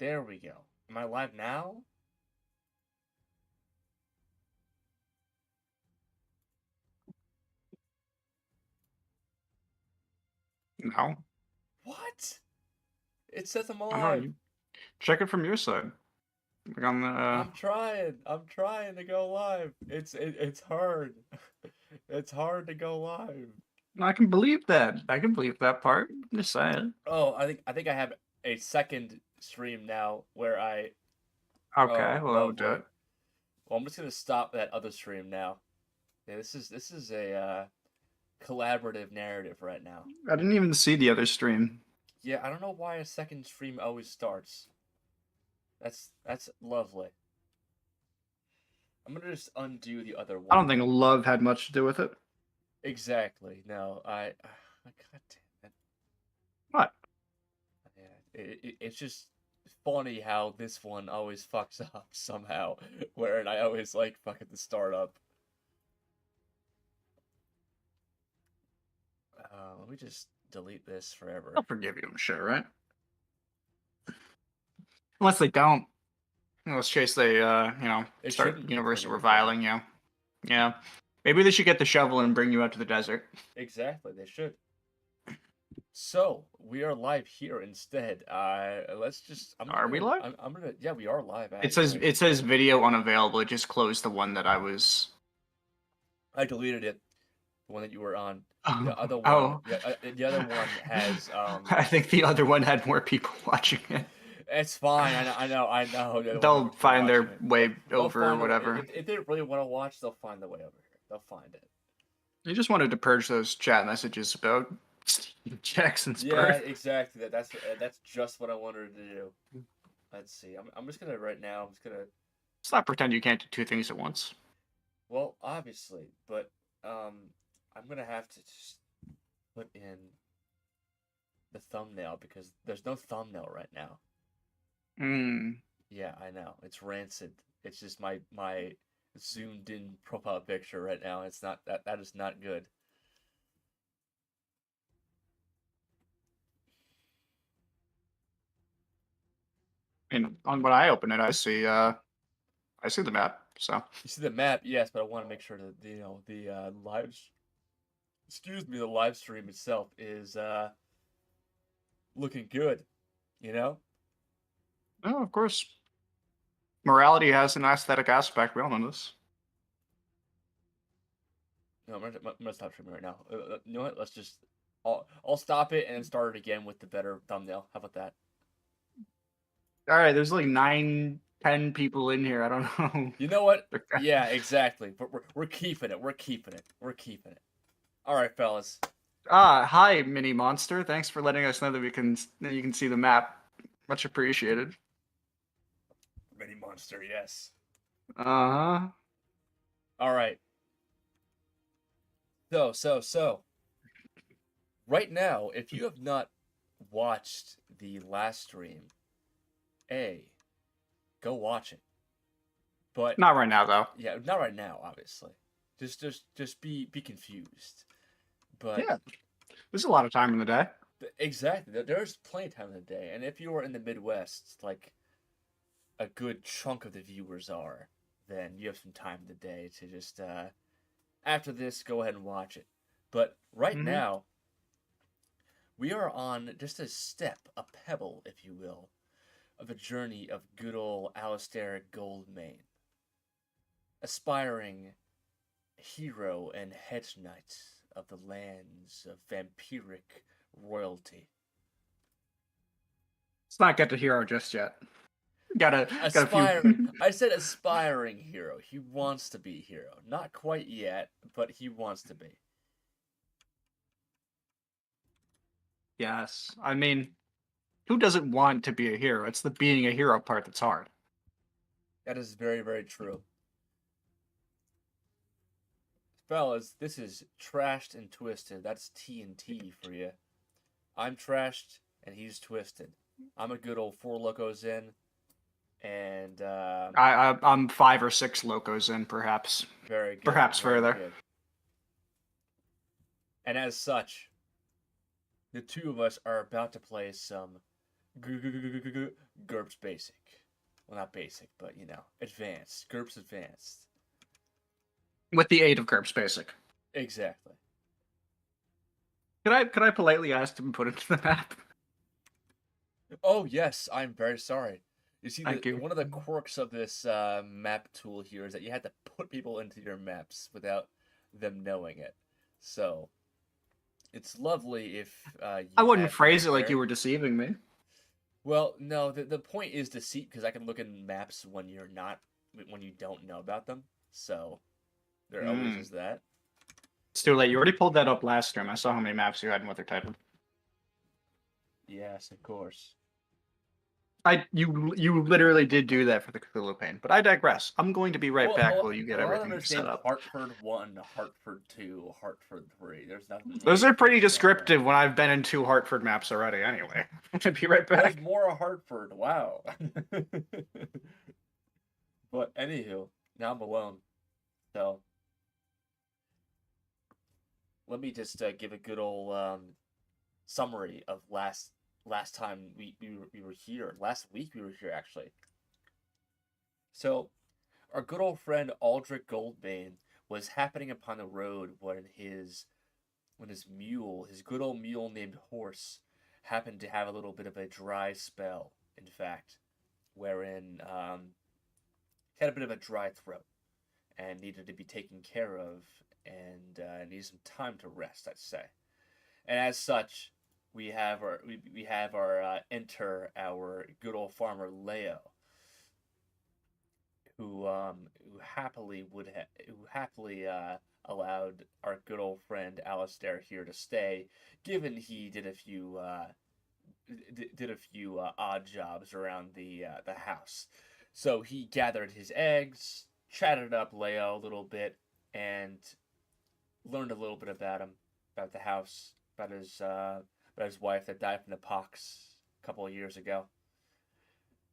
There we go. Am I live now? No. What? It says I'm I don't know. alive. You check it from your side. Like on the. I'm trying. I'm trying to go live. It's hard. It's hard to go live. I can believe that. I can believe that part. I'm just saying. Oh, I think I have a second stream now where I Okay, oh well that oh would do boy. it. Well, I'm just gonna stop that other stream now. Yeah, this is a collaborative narrative right now. I didn't even see the other stream. Yeah, I don't know why a second stream always starts. That's lovely. I'm gonna just undo the other I one. don't think love had much to do with it. Exactly. No, God damn it. What? Yeah, it's just funny how this one always fucks up somehow, where I always like fucking the startup. Let me just delete this forever. I'll forgive you, I'm sure, right? Unless they don't. Unless Chase they It start shouldn't universal forgive me. reviling you. Yeah. Maybe they should get the shovel and bring you out to the desert. Exactly, they should. So we are live here instead. Let's just. Are we live? I'm gonna. Yeah, we are live It says actually. video unavailable. It just closed the one that I was. I deleted it. The one that you were on. The other one. Oh. Yeah, the other one has. I think the other one had more people watching it. It's fine. I know. They don't They'll have people find watching their it. way They'll over or find a way. whatever. If they really want to watch, they'll find the way over here. They'll find it. They just wanted to purge those chat messages about Jackson's Yeah, birth. exactly. That's just what I wanted to do. Let's see. I'm just gonna right now. I'm just gonna. Let's not pretend you can't do two things at once. Well, obviously, but I'm gonna have to just put in the thumbnail because there's no thumbnail right now. Hmm. Yeah, I know. It's rancid. It's just my zoomed in profile picture right now. It's not that is not good. And on when I open it, I see the map. So You see the map, yes, but I want to make sure that the the live stream itself is looking good, you know? oh, of course, morality has an aesthetic aspect. We all know this. No, I'm gonna stop streaming right now. You know what? Let's just I'll stop it and then start it again with the better thumbnail. How about that? All right, there's like 9-10 people in here. I don't know. You know what? Yeah, exactly. But we're keeping it. We're keeping it. We're keeping it. All right, fellas. Hi, Mini Monster. Thanks for letting us know that you can see the map. Much appreciated. Mini monster, yes. Uh-huh. All right. So. Right now, if you have not watched the last stream, go watch it. But Not right now, though. yeah, not right now, obviously. Just be confused. But Yeah, there's a lot of time in the day. exactly, there's plenty of time in the day, and if you are in the Midwest, like a good chunk of the viewers are, then you have some time in the day to just after this go ahead and watch it. But right Mm-hmm. now, we are on just a step, a pebble, if you will, of a journey of good old Alistair Goldmane, aspiring hero and head knight of the lands of vampiric royalty. Let's not get to hero just yet. Got a Aspiring. few. I said aspiring hero. He wants to be hero. Not quite yet, but he wants to be. Yes, I mean, who doesn't want to be a hero? It's the being a hero part that's hard. That is very, very true. Fellas, this is Trashed and Twisted. That's TNT for you. I'm trashed and he's twisted. I'm a good old 4 locos in, and I'm 5 or 6 locos in, perhaps. very good. Perhaps very further. good. And as such, the two of us are about to play some GURPS Basic. Well, not basic, but advanced. GURPS Advanced. With the aid of GURPS Basic. Exactly. Could I politely ask to be put into the map? Oh yes, I'm very sorry. You see, Thank you. one of the quirks of this map tool here is that you had to put people into your maps without them knowing it. So it's lovely if I you wouldn't have me phrase it like there. you were deceiving me. Well, no, the point is deceit because I can look in maps when you don't know about them. So there always is that. It's too late. You already pulled that up last stream. I saw how many maps you had and what they're typing. Yes, of course. You literally did do that for the Cthulhu Pain, but I digress. I'm going to be right Well, back while you get a lot of everything them are set named up. Hartford 1, Hartford 2, Hartford 3. There's nothing. Those really are pretty fancy about that. descriptive when I've been in 2 Hartford maps already. Anyway, I'll be right There's back. more of Hartford. Wow. But anywho, now I'm alone. So let me just give a good old summary of last time we were here. Last week we were here actually. So our good old friend Aldrich Goldbane was happening upon the road when his mule, his good old mule named Horse, happened to have a little bit of a dry spell. In fact, wherein he had a bit of a dry throat and needed to be taken care of and needed some time to rest, I'd say. And as such, we have our enter our good old farmer Leo, who happily allowed our good old friend Alistair here to stay, given he did a few odd jobs around the house. So he gathered his eggs, chatted up Leo a little bit, and learned a little bit about him, about the house, about his wife that died from the pox a couple of years ago.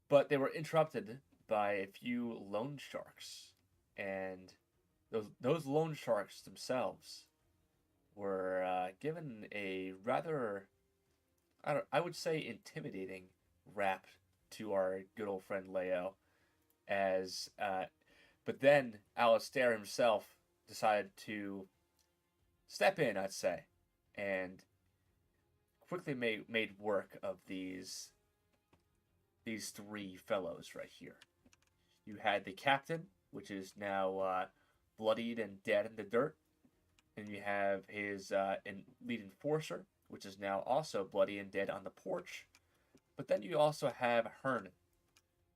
But they were interrupted by a few loan sharks, and those loan sharks themselves were given a rather, I would say, intimidating rap to our good old friend Leo, as but then Alistair himself decided to step in, I'd say, and quickly made work of these 3 fellows right here. You had the captain, which is now bloodied and dead in the dirt, and you have his lead enforcer, which is now also bloody and dead on the porch. But then you also have Herman,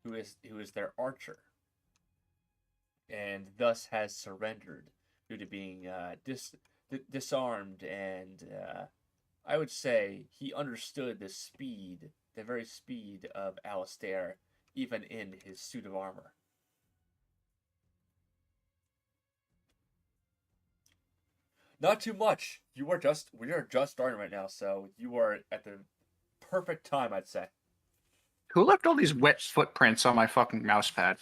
who is their archer, and thus has surrendered due to being disarmed, and I would say he understood the very speed of Alistair, even in his suit of armor. Not too much. We are just starting right now, so you are at the perfect time, I'd say. Who left all these wet footprints on my fucking mouse pad?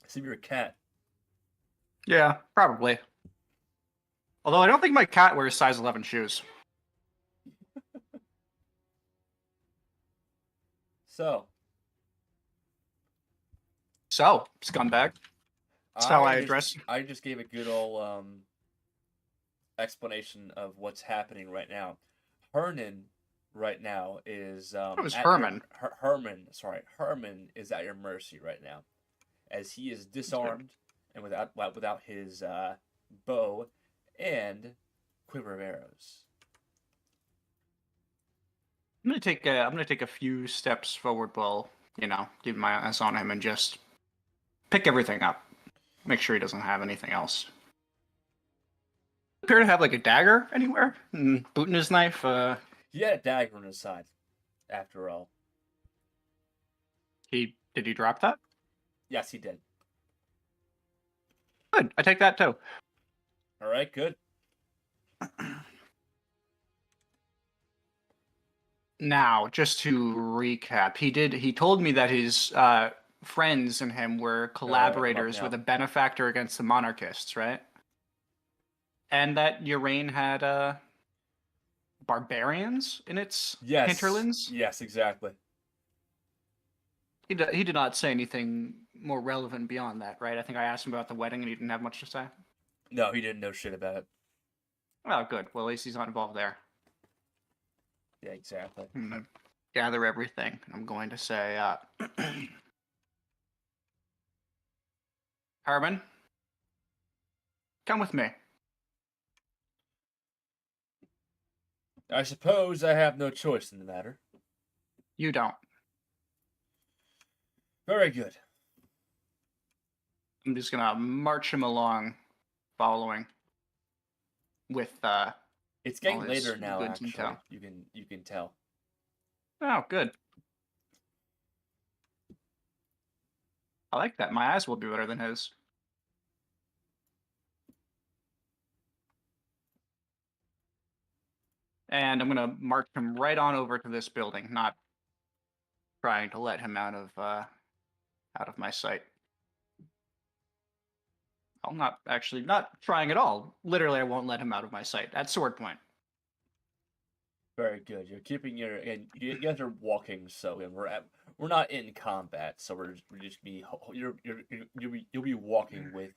See, you're a cat. Yeah, probably. Although I don't think my cat wears size 11 shoes. So, Scumbag. That's how I address. I just gave a good old explanation of what's happening right now. Hernan right now is It was Herman. Herman is at your mercy right now, as he is disarmed and without his bow and quiver of arrows. I'm gonna take a few steps forward while keep my eyes on him and just pick everything up. Make sure he doesn't have anything else. Appear to have like a dagger anywhere? Boot in his knife. He had a dagger on his side, after all. Did he drop that? Yes, he did. Good. I take that too. All right, good. Now, just to recap, he told me that his friends and him were collaborators with a benefactor against the monarchists, right? And that Yuran had barbarians in its Yes. hinterlands? Yes, exactly. He did not say anything more relevant beyond that, right? I think I asked him about the wedding and he didn't have much to say. No, he didn't know shit about it. Oh, good. Well, at least he's not involved there. Yeah, exactly. I'm going to gather everything. I'm going to say, Herman, come with me. I suppose I have no choice in the matter. You don't. Very good. I'm just going to march him along, following with It's getting all his later now, goods in actually. tow. You can tell. Oh, good. I like that. My eyes will be better than his. And I'm going to march him right on over to this building, not trying to let him out of my sight. I'm not trying at all. Literally, I won't let him out of my sight at sword point. Very good. You're keeping your and you guys are walking, so and we're not in combat, so we're just be you'll be walking with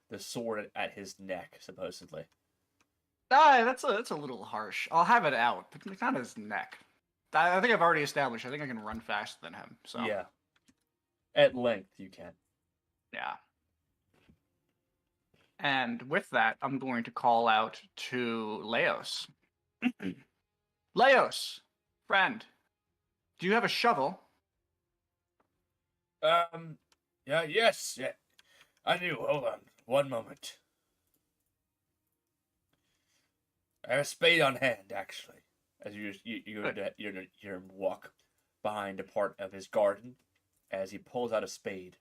the sword at his neck, supposedly. Ah, that's a little harsh. I'll have it out, but not his neck. I think I've already established. I think I can run faster than him. So Yeah. At length, you can. yeah. And with that, I'm going to call out to Leos. Leos, friend, do you have a shovel? Yeah, yes, yeah, I do. Hold on, one moment. I have a spade on hand, actually. As you walk behind a part of his garden, as he pulls out a spade.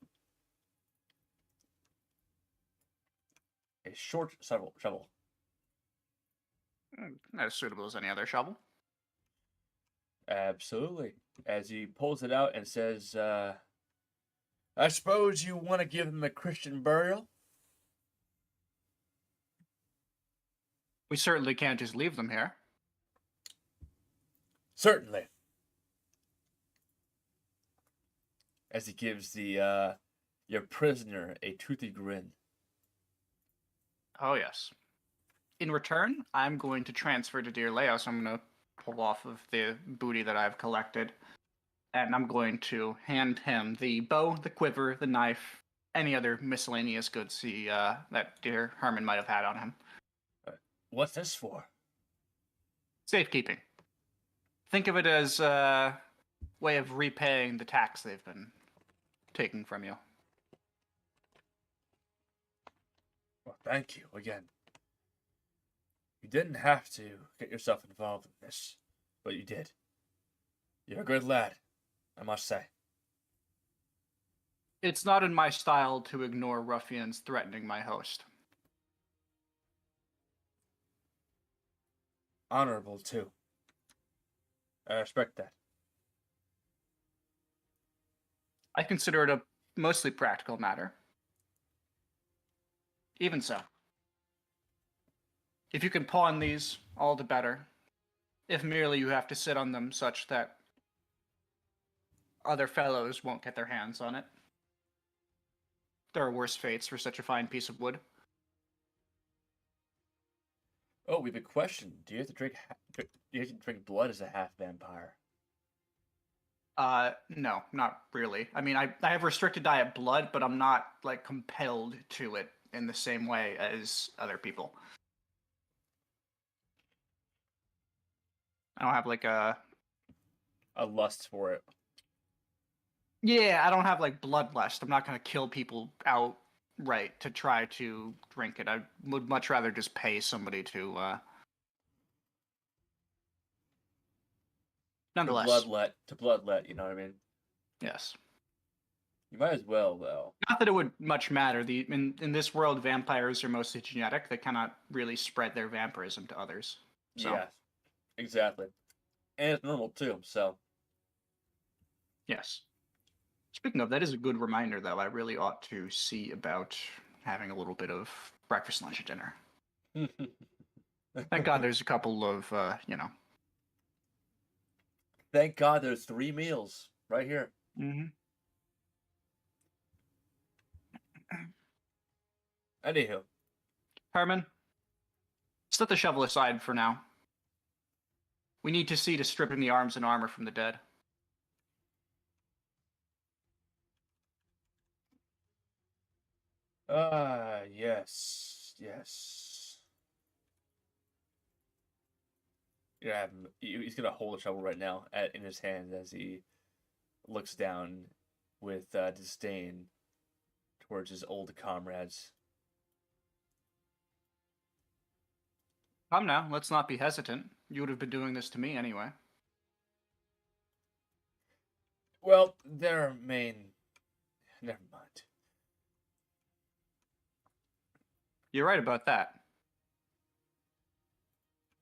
A short shovel. Not as suitable as any other shovel. Absolutely. As he pulls it out and says, I suppose you want to give him a Christian burial? We certainly can't just leave them here. Certainly. As he gives your prisoner a toothy grin. Oh, yes. In return, I'm going to transfer to dear Leos. I'm going to pull off of the booty that I've collected, and I'm going to hand him the bow, the quiver, the knife, any other miscellaneous goods that dear Herman might have had on him. What's this for? Safekeeping. Think of it as a way of repaying the tax they've been taking from you. Well, thank you again. You didn't have to get yourself involved in this, but you did. You're a good lad, I must say. It's not in my style to ignore ruffians threatening my host. Honorable, too. I respect that. I consider it a mostly practical matter. Even so. If you can pawn these, all the better. If merely you have to sit on them such that other fellows won't get their hands on it. There are worse fates for such a fine piece of wood. Oh, we have a question. Do you have to drink blood as a half vampire? No, not really. I mean, I have restricted diet blood, but I'm not, like, compelled to it in the same way as other people. I don't have, like, a lust for it. Yeah, I don't have, like, bloodlust. I'm not gonna kill people outright to try to drink it. I would much rather just pay somebody to, nonetheless. To bloodlet, you know what I mean? Yes. You might as well, though. Not that it would much matter. In this world, vampires are mostly genetic. They cannot really spread their vampirism to others. So. Yes, exactly. And it's normal, too, so. Yes. Speaking of, that is a good reminder, though. I really ought to see about having a little bit of breakfast, lunch, and dinner. Thank God there's a couple of, Thank God there's 3 meals right here. Mm-hmm. Anywho. Herman, set the shovel aside for now. We need to see to stripping the arms and armor from the dead. Yes. Yeah, he's gonna hold the shovel right now in his hand as he looks down with disdain towards his old comrades. Come now, let's not be hesitant. You would have been doing this to me anyway. Well, their main... Never mind. You're right about that.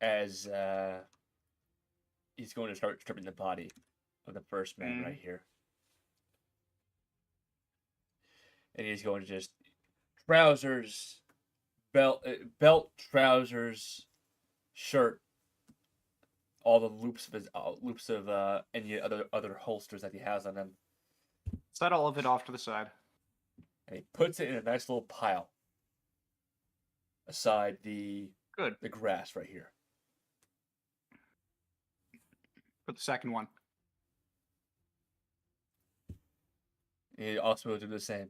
As he's going to start stripping the body of the first man right here. And he's going to just trousers, belt, trousers, shirt, all the loops of his any other holsters that he has on him. Set all of it off to the side. And he puts it in a nice little pile aside the grass right here. For the second one. And he also will do the same.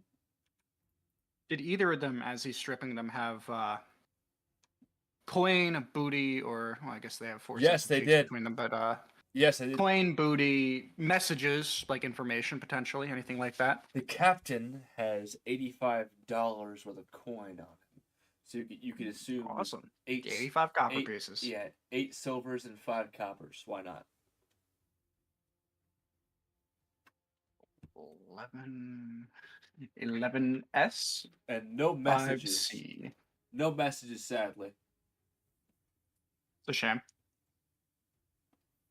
Did either of them, as he's stripping them, have coin, booty, or well, I guess they have 4 Yes, they did. between them, but yes, they did. Coin, booty, messages like information potentially, anything like that. The captain has $85 worth of coin on him, so you could assume awesome. 85 copper pieces. Yeah, 8 silvers and 5 coppers. Why not? 11S and no messages. 5C. No messages, sadly. It's a shame.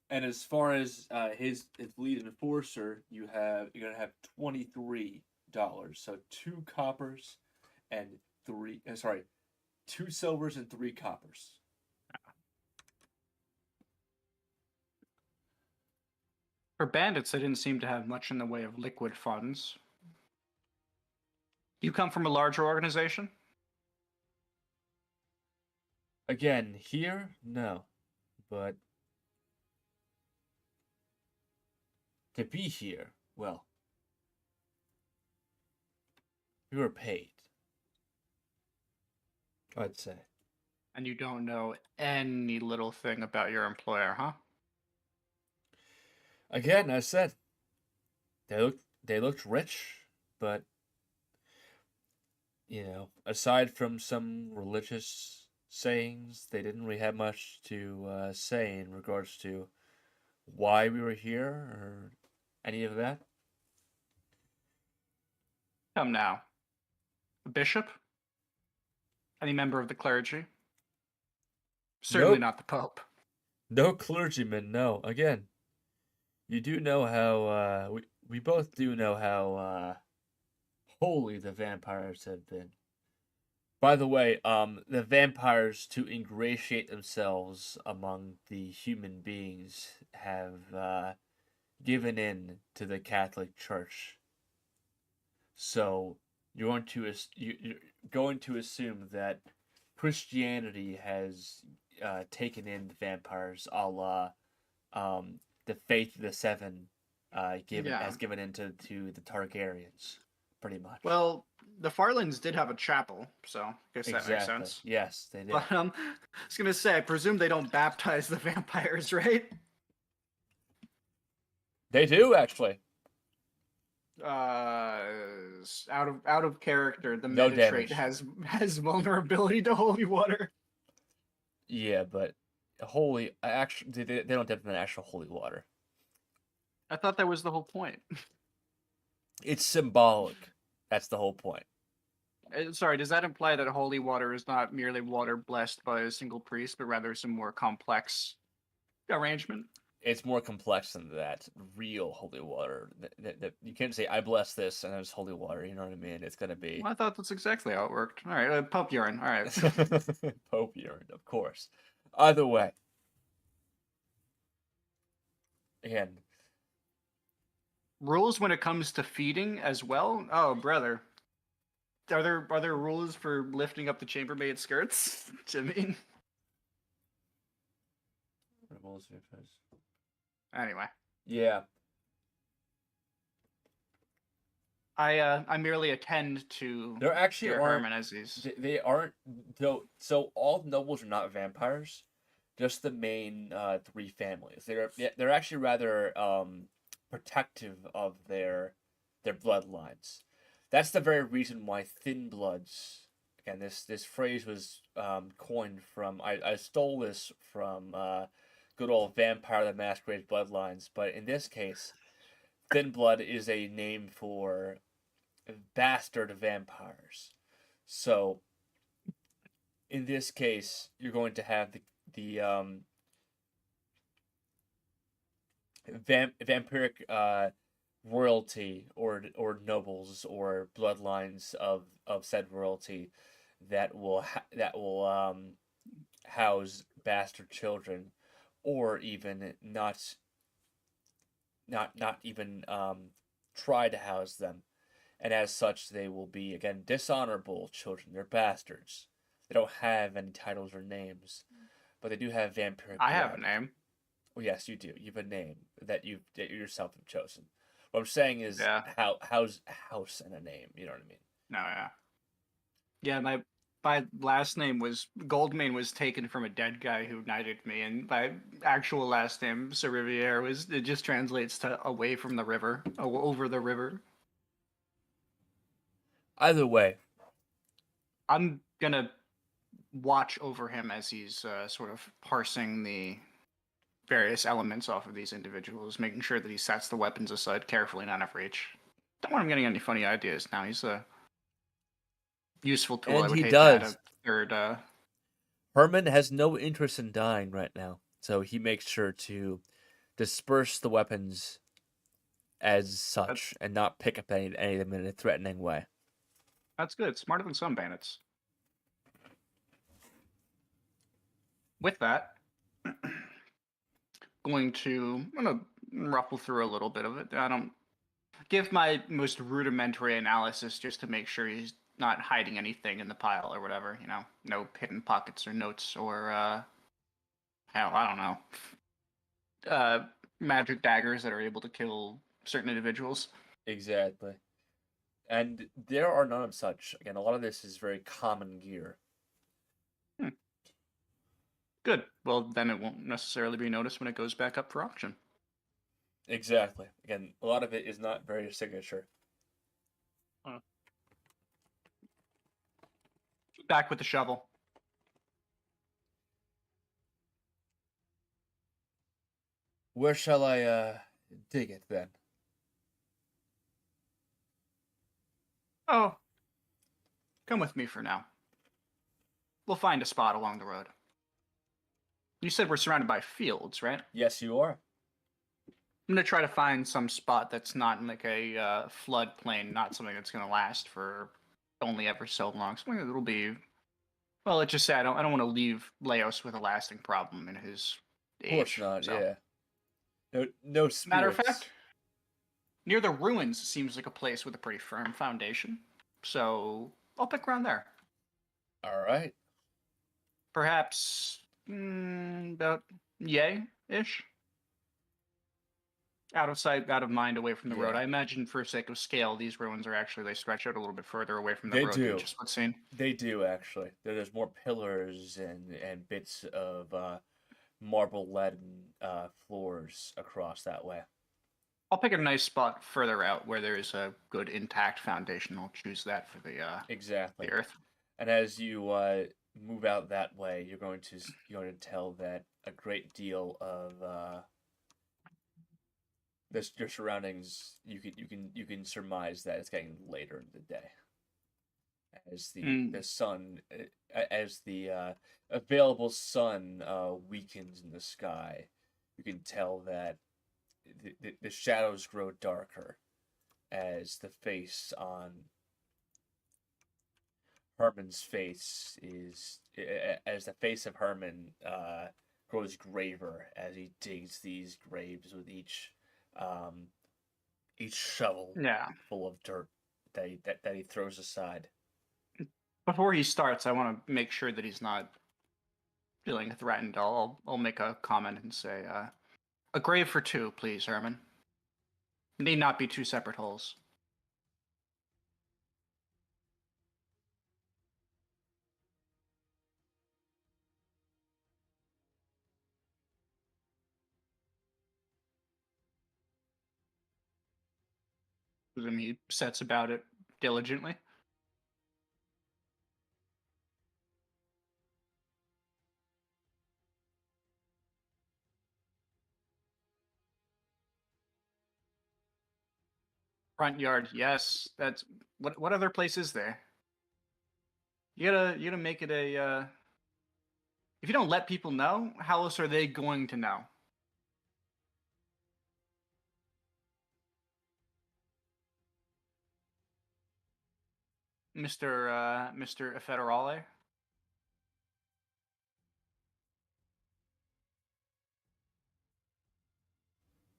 And as far as his lead enforcer, you're gonna have $23. So 2 coppers and 2 silvers and 3 coppers. For bandits, they didn't seem to have much in the way of liquid funds. You come from a larger organization? Again, here, no. But to be here, well, we were paid, I'd say. And you don't know any little thing about your employer, huh? Again, I said, they looked rich, but, you know, aside from some religious sayings, they didn't really have much to say in regards to why we were here or any of that. Come now. A bishop? Any member of the clergy? Certainly not the Pope. No clergyman, no. Again, you do know how, we both do know how holy the vampires have been. By the way, the vampires, to ingratiate themselves among the human beings, have given in to the Catholic Church. So you're going to assume that Christianity has taken in the vampires, a la the faith of the Seven has given into the Targaryens, pretty much. Well, the Farlands did have a chapel, so I guess that makes sense. Yes, they did. But I was gonna say, I presume they don't baptize the vampires, right? They do, actually. Out of character, the no meta trait has vulnerability to holy water. Yeah, but holy, actually, they don't have an actual holy water. I thought that was the whole point. It's symbolic. That's the whole point. Sorry, does that imply that holy water is not merely water blessed by a single priest, but rather some more complex arrangement? It's more complex than that. Real holy water. That you can't say, I bless this, and there's holy water. You know what I mean? It's going to be... Well, I thought that's exactly how it worked. All right, Pope urine. All right. Pope urine, of course. Either way. Again, rules when it comes to feeding as well? Oh, brother. Are there rules for lifting up the chambermaid skirts, Jimmy? Anyway, Yeah, I merely attend to there actually dear aren't. Herman as he's. They aren't though. So all nobles are not vampires. Just the main three families. They're actually rather protective of their bloodlines. That's the very reason why thin bloods. Again, this phrase was coined from. I stole this from good old Vampire the Masquerade bloodlines, but in this case, thin blood is a name for bastard vampires. So in this case, you're going to have the vampiric royalty or nobles or bloodlines of said royalty that will house bastard children, or even not even try to house them, and as such they will be again dishonorable children. They're bastards. They don't have any titles or names, but they do have vampiric I have a blood. name. Well, yes, you do. You have a name that you yourself have chosen. What I'm saying is Yeah. house and a name. You know what I mean? No, yeah. Yeah, my last name was Goldmane was taken from a dead guy who knighted me, and my actual last name, Sir Riviere, was it just translates to away from the river, over the river. Either way, I'm gonna watch over him as he's sort of parsing the various elements off of these individuals, making sure that he sets the weapons aside carefully and out of reach. Don't want him getting any funny ideas now. He's a useful tool. and I would he hate to add does. a third. Herman has no interest in dying right now, so he makes sure to disperse the weapons as such and not pick up any of them in a threatening way. That's good. Smarter than some bandits. With that, I'm gonna ruffle through a little bit of it. I don't give my most rudimentary analysis just to make sure he's not hiding anything in the pile or whatever. No hidden pockets or notes or hell, I don't know, magic daggers that are able to kill certain individuals. Exactly. And there are none of such. Again, a lot of this is very common gear. Hmm. Good. Well, then it won't necessarily be noticed when it goes back up for auction. Exactly. Again, a lot of it is not very signature. Back with the shovel. Where shall I dig it then? Oh, come with me for now. We'll find a spot along the road. You said we're surrounded by fields, right? Yes, you are. I'm gonna try to find some spot that's not in like a floodplain, not something that's gonna last for only ever so long. Something that'll be, well, let's just say I don't want to leave Leos with a lasting problem in his Of course age. not. So. Yeah. No spirits. Matter of fact, near the ruins seems like a place with a pretty firm foundation. So I'll pick around there. All right. Perhaps about yay-ish. Out of sight, out of mind, away from the road. Yeah. I imagine for sake of scale, these ruins are actually, they stretch out a little bit further away from the They road do. than just what's seen. They do actually. There's more pillars and bits of marble lead floors across that way. I'll pick a nice spot further out where there is a good intact foundation. I'll choose that for the Exactly. the earth. And as you move out that way, you're going to tell that a great deal of your surroundings. You can surmise that it's getting later in the day as the sun as the available sun weakens in the sky. You can tell that the shadows grow darker as the face on Herman's face is as the face of Herman grows graver as he digs these graves with each each shovel Yeah. full of dirt that he throws aside. Before he starts, I want to make sure that he's not feeling threatened. I'll make a comment and say, a grave for two, please, Herman. Need not be two separate holes. Then he sets about it diligently. Front yard, yes. That's what other place is there? You gotta make it a if you don't let people know, how else are they going to know? Mr. Federale?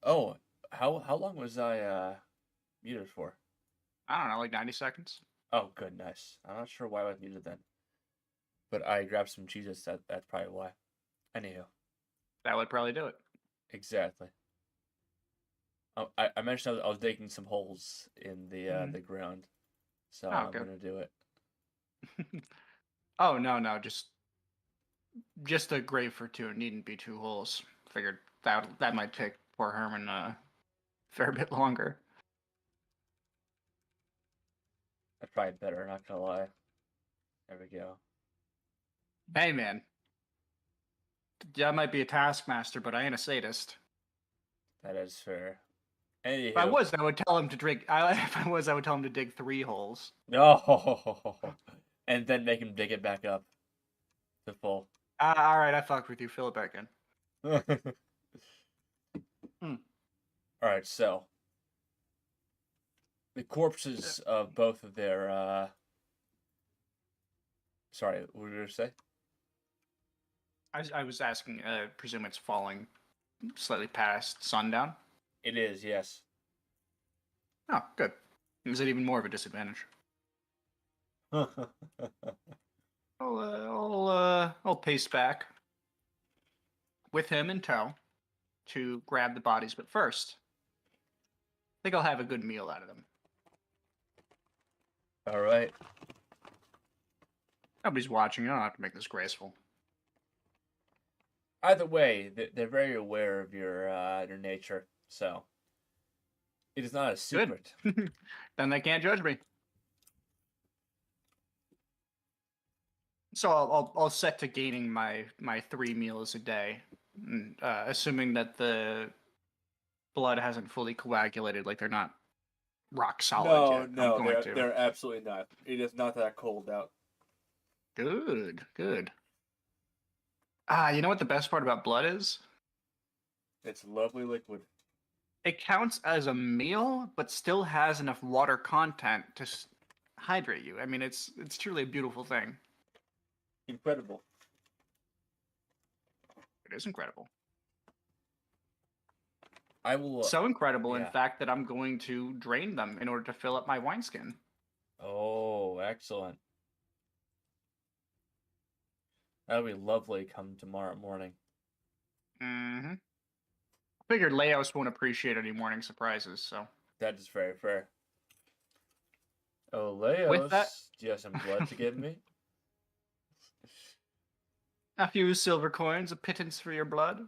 Oh, how long was I muted for? I don't know, like 90 seconds. Oh, good, nice. I'm not sure why I was muted then, but I grabbed some cheeses. That's probably why. Anyhow, That would probably do it. exactly. I mentioned I was digging some holes in the ground, so Oh, I'm good. gonna do it. Oh no, just a grave for two. It needn't be two holes. Figured that might take poor Herman a fair bit longer. That's probably better. Not gonna lie. There we go. Hey man, yeah, I might be a taskmaster, but I ain't a sadist. That is fair. If I Anywho, was, I would tell him to drink. If I was, I would tell him to dig 3 holes. no, and then make him dig it back up to full. All right, I fucked with you. Fill it back in. All right, so the corpses of both of their sorry, what did you say? I was asking. I presume it's falling slightly past sundown. It is, yes. Oh, good. Is it even more of a disadvantage? I'll pace back with him in tow to grab the bodies, but first, I think I'll have a good meal out of them. All right. Nobody's watching. I don't have to make this graceful. Either way, they're very aware of your nature, so it is not a secret. Good. Then they can't judge me. So I'll set to gaining my 3 meals a day, assuming that the blood hasn't fully coagulated, like they're not rock solid yet. I'm going to. they're absolutely not. It is not that cold out. Good. You know what the best part about blood is? It's lovely liquid. It counts as a meal, but still has enough water content to hydrate you. I mean, it's truly a beautiful thing. Incredible. It is incredible. I will. So incredible, in yeah. fact, that I'm going to drain them in order to fill up my wineskin. Oh, excellent. That'll be lovely come tomorrow morning. Mm-hmm. Figured Laos won't appreciate any morning surprises, so. That is very fair. Oh, Leos, With that, do you have some blood to give me? a few silver coins, a pittance for your blood.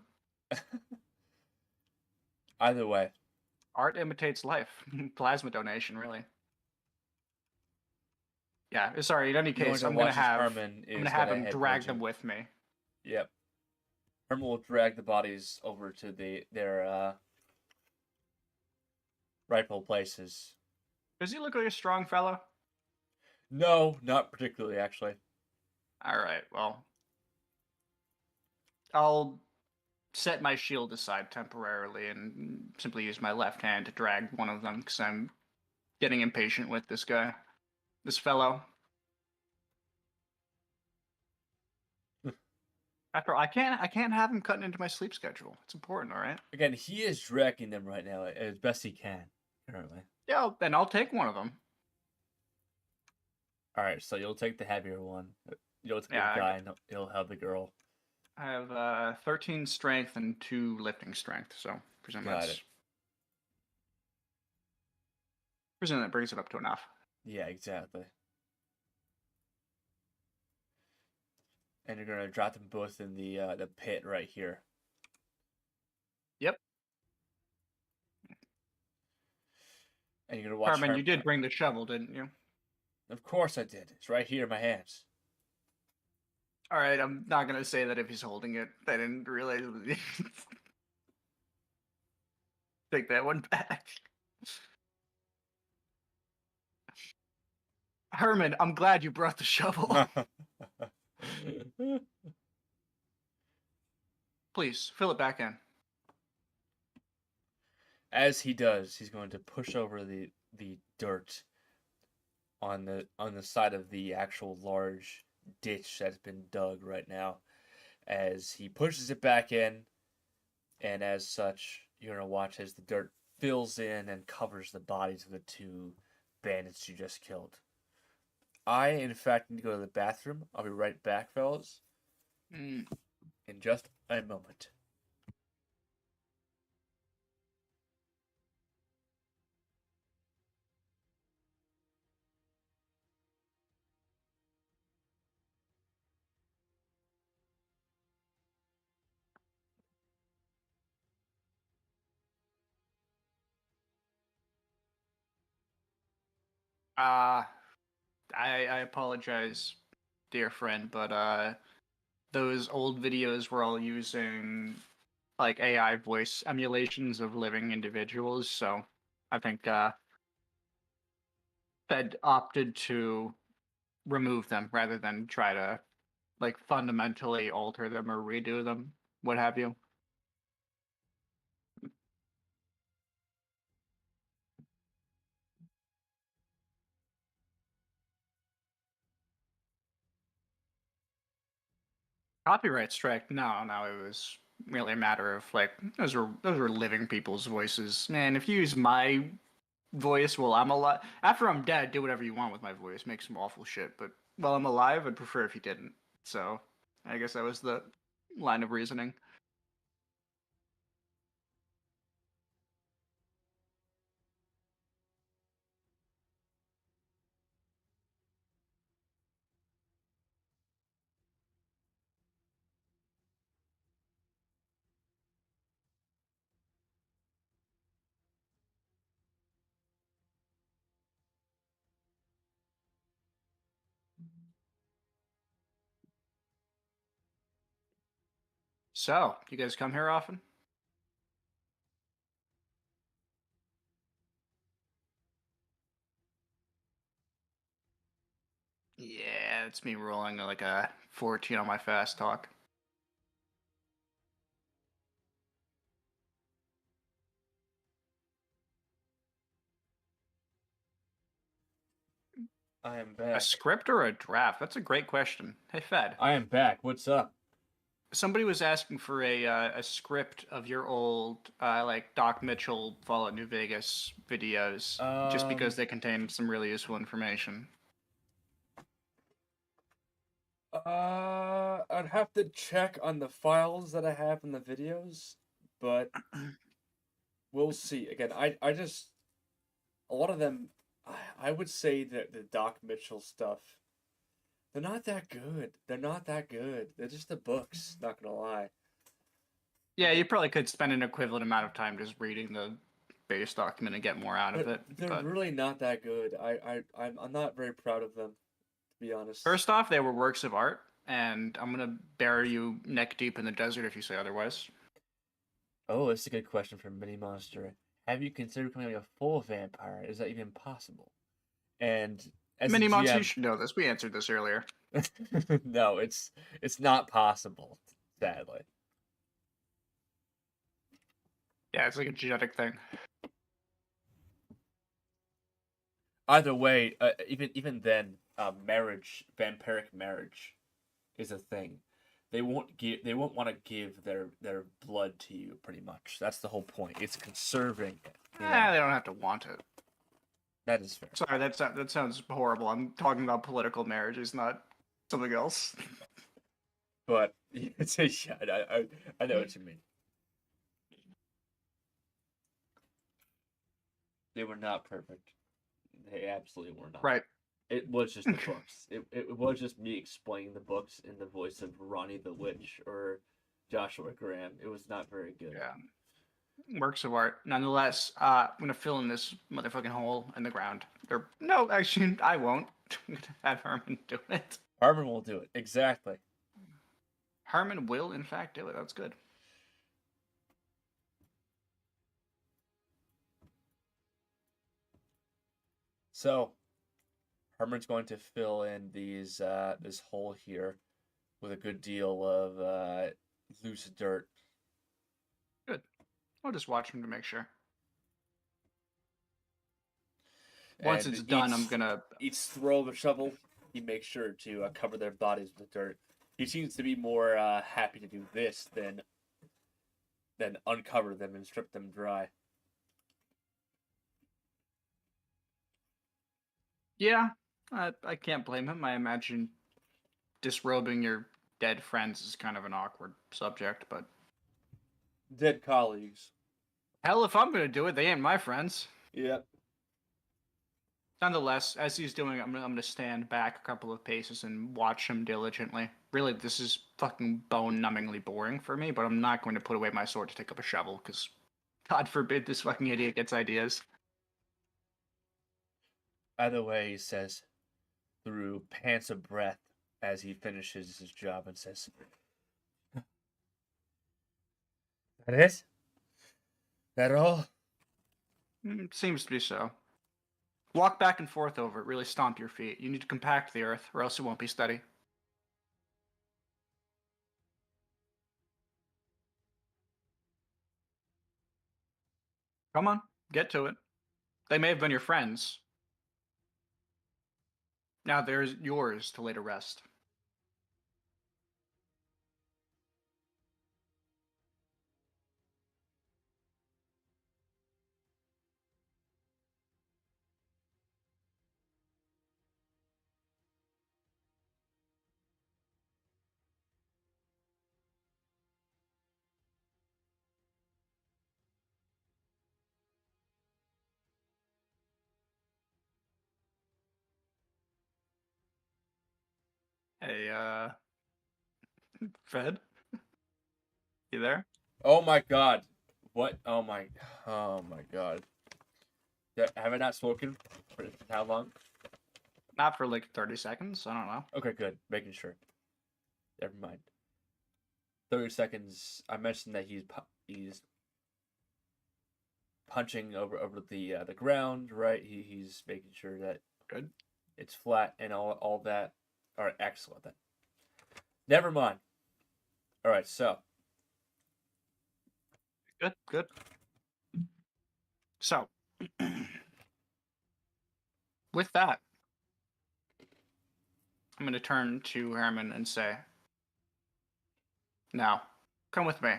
Either way. Art imitates life. Plasma donation, really. Yeah, sorry, in any case, I'm gonna have him drag them with me. Yep. Herman will drag the bodies over to their rightful places. Does he look like a strong fellow? No, not particularly, actually. Alright, well. I'll set my shield aside temporarily and simply use my left hand to drag one of them, because I'm getting impatient with this guy. This fellow. After all, I can't have him cutting into my sleep schedule. It's important, all right? Again, he is dragging them right now as best he can. currently. Yeah, then I'll take one of them. All right, so you'll take the heavier one. You'll take Yeah, the guy, and he'll have the girl. I have 13 strength and 2 lifting strength, so presume Got it. that brings it up to enough. Yeah, exactly. And you're gonna drop them both in the pit right here. Yep. And you're gonna watch Herman, her. you did bring the shovel, didn't you? Of course I did. It's right here in my hands. All right, I'm not gonna say that if he's holding it. I didn't realize. Take that one back. Herman, I'm glad you brought the shovel. Please fill it back in. As he does, he's going to push over the dirt on the side of the actual large ditch that's been dug right now. As he pushes it back in, and as such, you're gonna watch as the dirt fills in and covers the bodies of the 2 bandits you just killed. I, in fact, need to go to the bathroom. I'll be right back, fellas. In just a moment. I apologize, dear friend, but those old videos were all using like AI voice emulations of living individuals, so I think Fed opted to remove them rather than try to like fundamentally alter them or redo them, what have you. Copyright strike? No, it was really a matter of like those were living people's voices. Man, if you use my voice while I'm alive, after I'm dead, do whatever you want with my voice. Make some awful shit, but while I'm alive, I'd prefer if you didn't. So, I guess that was the line of reasoning. So, you guys come here often? Yeah, it's me rolling like a 14 on my fast talk. I am A back. script or a draft? That's a great question. Hey, Fed. I am back. What's up? Somebody was asking for a script of your old like Doc Mitchell Fallout New Vegas videos, just because they contain some really useful information. I'd have to check on the files that I have in the videos, but we'll see. Again, I just a lot of them. I would say that the Doc Mitchell stuff, they're not that good. They're not that good. They're just the books. Not gonna lie. Yeah, you probably could spend an equivalent amount of time just reading the base document and get more out of it. They're But really not that good. I'm not very proud of them, to be honest. first off, they were works of art, and I'm gonna bury you neck deep in the desert if you say otherwise. Oh, that's a good question from Mini Monster. Have you considered becoming a full vampire? Is that even possible? And as Mini a Monster, you GM, should know this. We answered this earlier. no, it's not possible, sadly. Yeah, it's like a genetic thing. Either way, even then, vampiric marriage is a thing. they won't want to give their blood to you. Pretty much, that's the whole point. It's conserving it. You know? They don't have to want it. That is fair. Sorry, that sounds horrible. I'm talking about political marriages, not something else. But it's yeah, I know what you mean. They were not perfect. They absolutely were not. Right. It was just the books. It was just me explaining the books in the voice of Ronnie the Witch or Joshua Graham. It was not very good. Yeah. Works of art. Nonetheless, I'm going to fill in this motherfucking hole in the ground. No, actually, I won't. I'm going to have Herman do it. Herman will do it. Exactly. Herman will, in fact, do it. That's good. So, Herman's going to fill in these this hole here with a good deal of loose dirt. Good. I'll just watch him to make sure. Once And it's done, I'm gonna. Each throw of a shovel, he makes sure to cover their bodies with dirt. He seems to be more happy to do this than uncover them and strip them dry. Yeah, I can't blame him. I imagine disrobing your dead friends is kind of an awkward subject, but Dead colleagues. hell, if I'm gonna do it, they ain't my friends. Yep. Nonetheless, as he's doing it, I'm gonna stand back a couple of paces and watch him diligently. Really, this is fucking bone-numbingly boring for me, but I'm not going to put away my sword to take up a shovel, because God forbid this fucking idiot gets ideas. Either way, he says, through pants of breath as he finishes his job and says, "That it? That all?" Seems to be so. Walk back and forth over it, really stomp your feet. You need to compact the earth, or else it won't be steady. Come on, get to it. They may have been your friends. Now there's yours to lay to rest. Hey, Fred? You there? Oh my god. What? Oh my god. Have I not spoken for how long? Not for like 30 seconds, I don't know. Okay, good. Making sure. Never mind. 30 seconds. I mentioned that he's punching over the ground, right? He's making sure that Good. it's flat and all that. All right, excellent then. Never mind. All right, so Good. So, with that, I'm going to turn to Herman and say, now, come with me.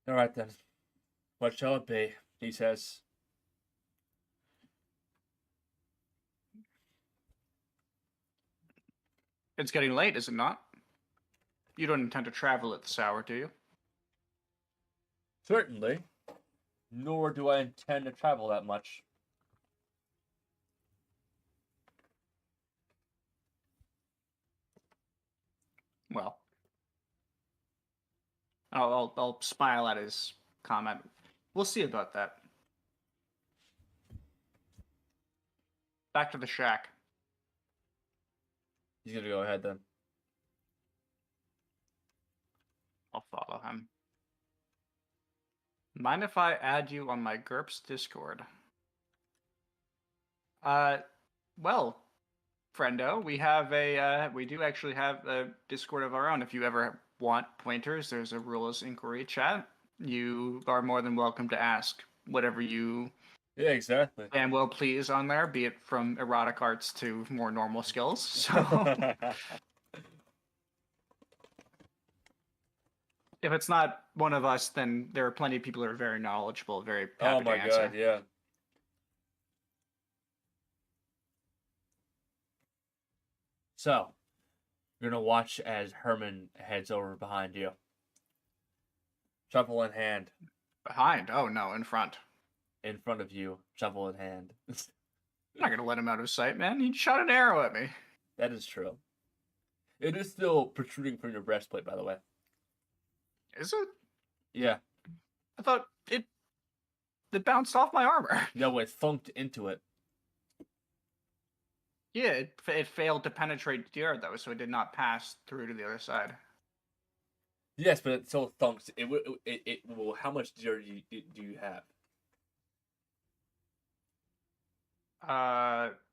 all right then. What shall it be? He says. It's getting late, is it not? You don't intend to travel at this hour, do you? Certainly. Nor do I intend to travel that much. Well, I'll smile at his comment. We'll see about that. Back to the shack. He's gonna go ahead then. I'll follow him. Mind if I add you on my GURPS Discord? Well, friendo, we do actually have a Discord of our own. If you ever want pointers, there's a rules inquiry chat. You are more than welcome to ask whatever you Yeah, exactly. and will please on there, be it from erotic arts to more normal skills. So if it's not one of us, then there are plenty of people who are very knowledgeable, very Oh happy to my god, answer. yeah. So, you're gonna watch as Herman heads over behind you, shovel in hand. Behind? Oh no, in front. In front of you, shovel in hand. I'm not gonna let him out of sight, man. He shot an arrow at me. That is true. It is still protruding from your breastplate, by the way. Is it? Yeah. I thought it bounced off my armor. No, it thunked into it. Yeah, it failed to penetrate the air though, so it did not pass through to the other side. Yes, but it still thunks. It will. How much gear do you have?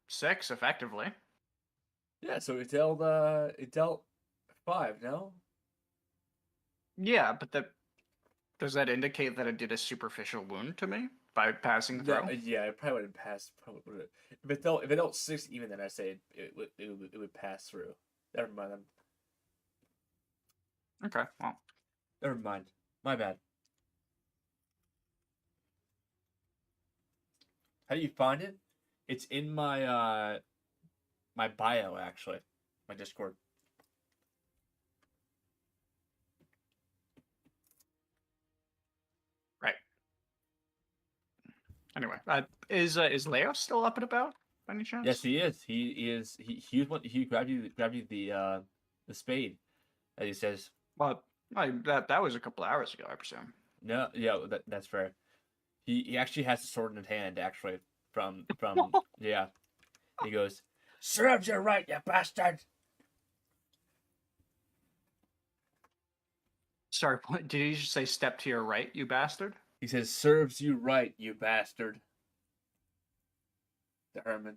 6 effectively. Yeah, so it dealt 5. No. Yeah, but does that indicate that it did a superficial wound to me by passing No, through? yeah, it probably wouldn't pass. Probably would. If it dealt 6 even, then I say it would pass through. Never mind. Okay, well, Never mind. My bad. How do you find it? It's in my bio actually, my Discord. right. Anyway, is Leo still up and about by any chance? Yes, he is. He is. He was one. He grabbed you the spade. As he says, Well, that was a couple hours ago, I presume. no, yeah, that's fair. He actually has a sword in his hand. Actually, from yeah. He goes, serves you right, you bastard. Sorry, did you just say step to your right, you bastard? He says, serves you right, you bastard. To Herman,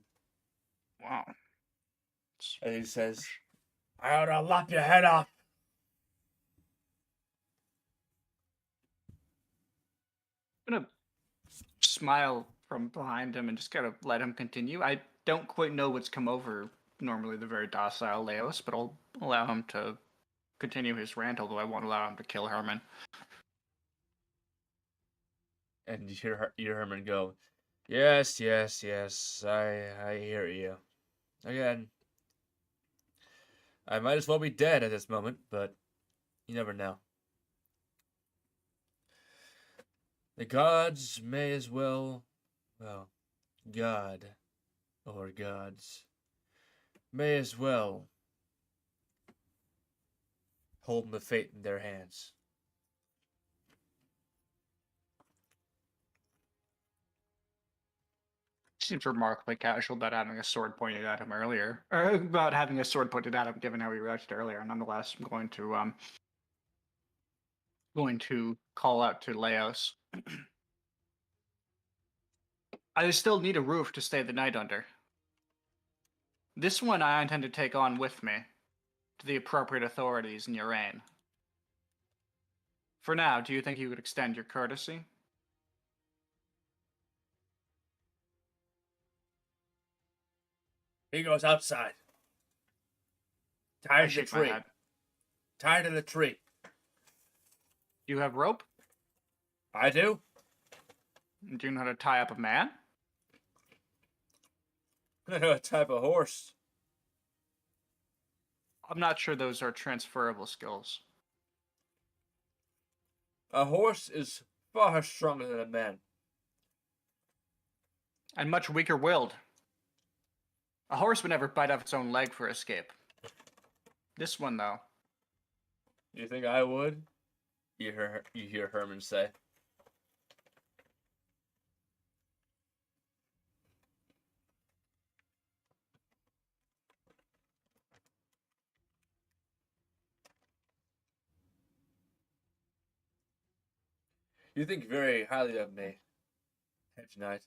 Wow. and he says, I ought to lop your head off. I'm gonna smile from behind him and just kind of let him continue. I don't quite know what's come over normally the very docile Leos, but I'll allow him to continue his rant, although I won't allow him to kill Herman. And you hear Herman go, yes, yes, yes, I hear you. Again, I might as well be dead at this moment, but you never know. The gods may as well, well, God or gods may as well hold the fate in their hands. Seems remarkably casual about having a sword pointed at him earlier, or about having a sword pointed at him, given how he reacted earlier. Nonetheless, I'm going to call out to Leos. I still need a roof to stay the night under. This one I intend to take on with me to the appropriate authorities in Yuran. For now, do you think you could extend your courtesy? He goes outside. I Tied to the shake my tree. head. Tied to the tree. You have rope? I do. Do you know how to tie up a man? I know a type of horse. I'm not sure those are transferable skills. A horse is far stronger than a man. And much weaker willed. A horse would never bite off its own leg for escape. This one, though. You think I would? You hear Herman say. You think very highly of me, Hedge Knight.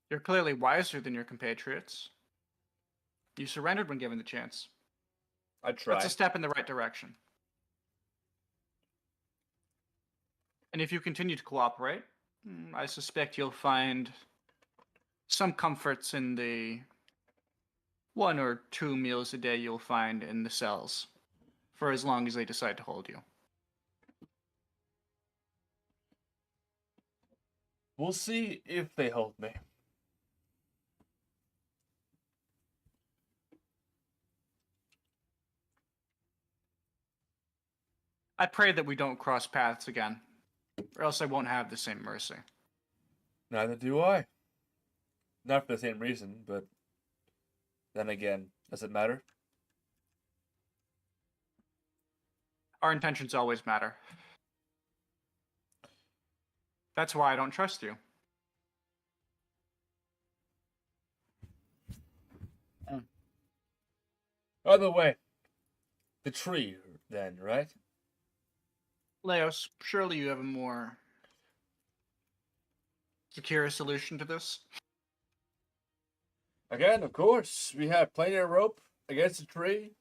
You're clearly wiser than your compatriots. You surrendered when given the chance. I try. That's a step in the right direction. And if you continue to cooperate, I suspect you'll find some comforts in the 1 or 2 meals a day you'll find in the cells, for as long as they decide to hold you. We'll see if they hold me. I pray that we don't cross paths again, or else I won't have the same mercy. Neither do I. Not for the same reason, but then again, does it matter? Our intentions always matter. That's why I don't trust you. By the way, the tree, then, right? Leos, surely you have a more secure solution to this? Again, of course, we have plenty of rope against the tree.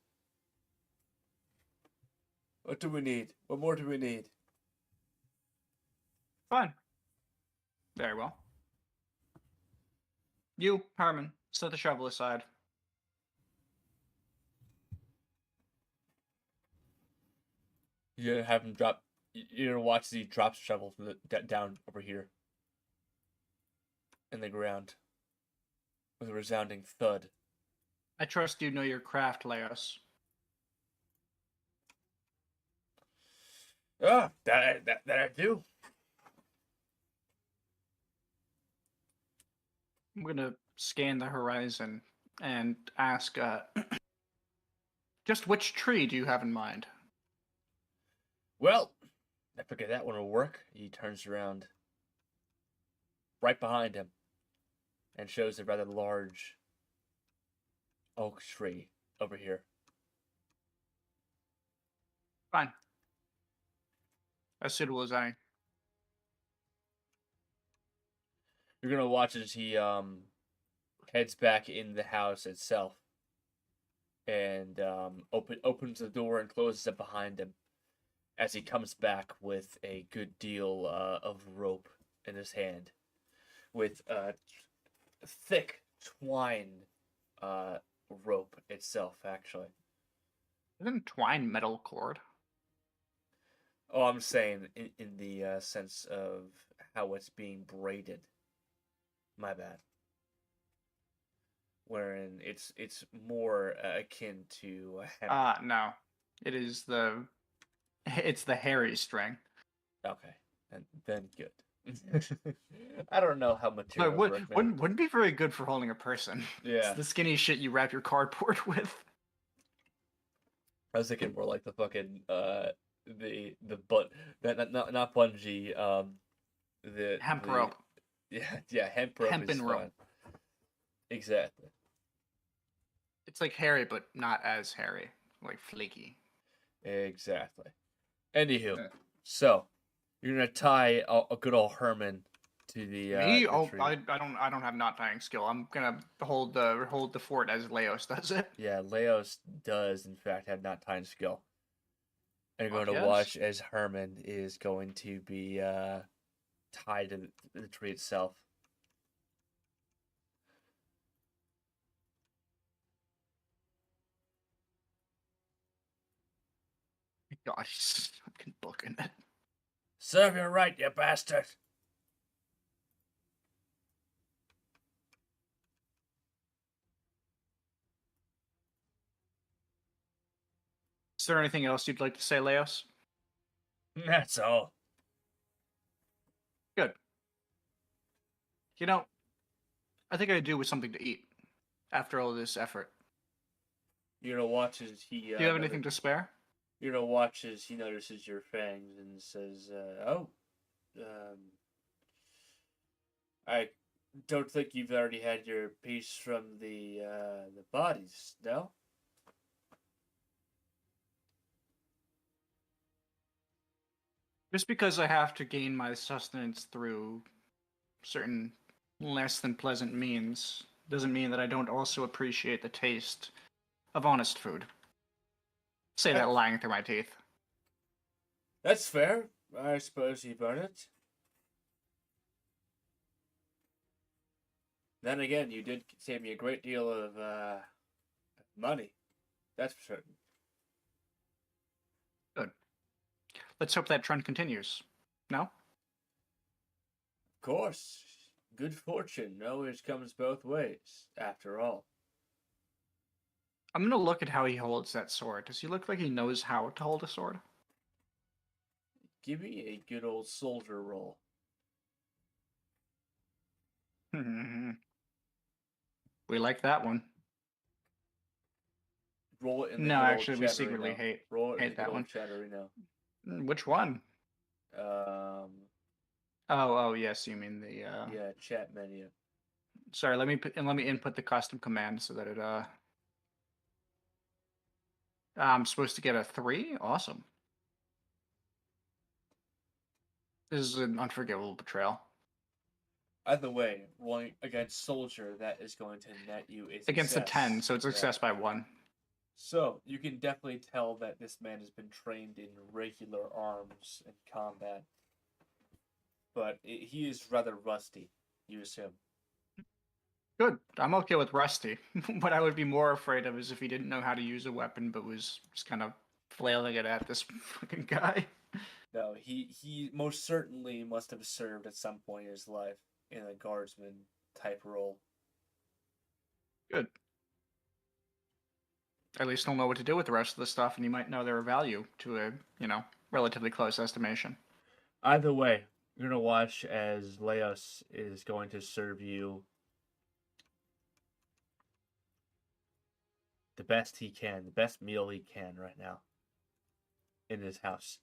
What do we need? What more do we need? Fine. Very well. You, Herman, set the shovel aside. You're gonna have him drop. You're gonna watch as he drops the shovel from down over here in the ground with a resounding thud. I trust you know your craft, Leos. Ah, that I do. I'm gonna scan the horizon and ask, just which tree do you have in mind? Well, I figured that one will work. He turns around right behind him and shows a rather large oak tree over here. Fine. As suitable as any. You're gonna watch as he heads back in the house itself and opens the door and closes it behind him as he comes back with a good deal of rope in his hand with thick twine rope itself, actually. Isn't twine metal cord? Oh, I'm saying in the sense of how it's being braided. My bad. Wherein it's more akin to hemp. No. It's the hairy string. Okay, and then good. I don't know how But materials work, man. wouldn't be very good for holding a person. Yeah, It's the skinny shit you wrap your cardboard with. I was thinking more like the fucking the butt that not bungee the Hemp the rope. yeah hemp rope Hempen is rope. fine. Exactly. It's like hairy, but not as hairy. Like flaky. Exactly. Anywho, Yeah. so you're gonna tie a good old Herman to the Me? Oh, tree. I don't have knot tying skill. I'm gonna hold the fort as Leos does it. Yeah, Leos does in fact have not tying skill. And you're Fuck going to yes. watch as Herman is going to be tied to the tree itself. God, he's fucking booking it. Serve you right, you bastard! Is there anything else you'd like to say, Leos? That's all. Good. You know, I think I could do with something to eat after all this effort. You're gonna watch as he. Do you have anything to spare? You're gonna watch as he notices your fangs and says, I don't think you've already had your piece from the bodies, no?" Just because I have to gain my sustenance through certain less than pleasant means doesn't mean that I don't also appreciate the taste of honest food. Say that lying through my teeth. That's fair. I suppose you burn it. Then again, you did save me a great deal of money. That's for certain. Good. Let's hope that trend continues. No? Of course. Good fortune always comes both ways, after all. I'm gonna look at how he holds that sword. Does he look like he knows how to hold a sword? Give me a good old soldier roll. We like that one. Roll it in the No, good actually, old we Chatterino. secretly hate Roll it in the hate good that old one. Chatterino. Which one? Um, Oh, yes. You mean the yeah, chat menu. Sorry, let me input the custom command so that it I'm supposed to get a 3. Awesome. This is an unforgivable betrayal. Either way, rolling against soldier, that is going to net you a success. Against a 10, so it's success by 1. So you can definitely tell that this man has been trained in regular arms and combat, but he is rather rusty. You assume. Good. I'm okay with rusty. What I would be more afraid of is if he didn't know how to use a weapon, but was just kind of flailing it at this fucking guy. No, he most certainly must have served at some point in his life in a guardsman type role. Good. At least he'll know what to do with the rest of the stuff, and he might know their value to a, relatively close estimation. Either way, you're gonna watch as Leos is going to serve you the best he can, the best meal he can right now in his house.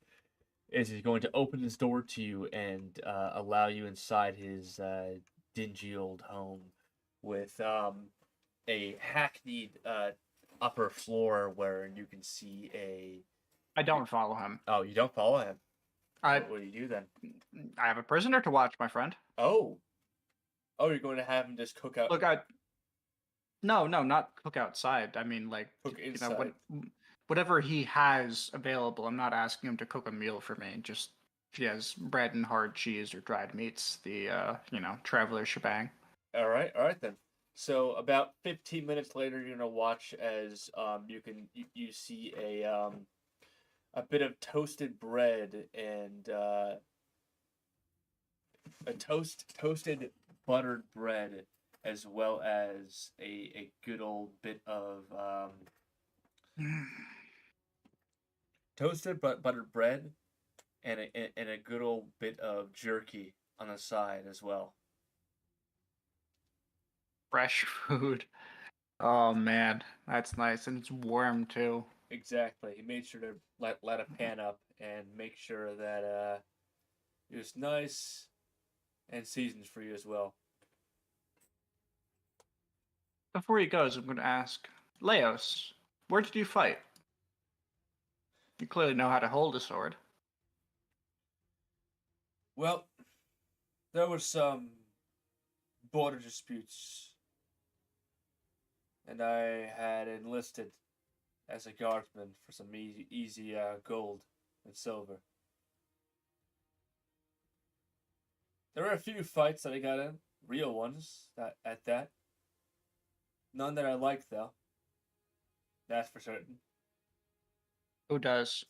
Is he's going to open his door to you and allow you inside his dingy old home with a hackneyed upper floor where you can see a. I don't follow him. Oh, you don't follow him? I What do you do then? I have a prisoner to watch, my friend. Oh. Oh, you're going to have him just cook out. Look, No, not cook outside. I mean, like, Cook inside. Whatever he has available. I'm not asking him to cook a meal for me. Just if he has bread and hard cheese or dried meats, the traveler shebang. All right then. So about 15 minutes later, you're gonna watch as you see a bit of toasted bread and a toasted buttered bread, as well as a good old bit of toasted but buttered bread and a good old bit of jerky on the side as well. Fresh food. Oh man, that's nice, and it's warm too. Exactly. He made sure to let a pan up and make sure that it was nice and seasoned for you as well. Before he goes, I'm going to ask Leos, where did you fight? You clearly know how to hold a sword. Well, there was some border disputes, and I had enlisted as a guardsman for some easy gold and silver. There were a few fights that I got in, real ones at that. None that I liked though. That's for certain. Who does?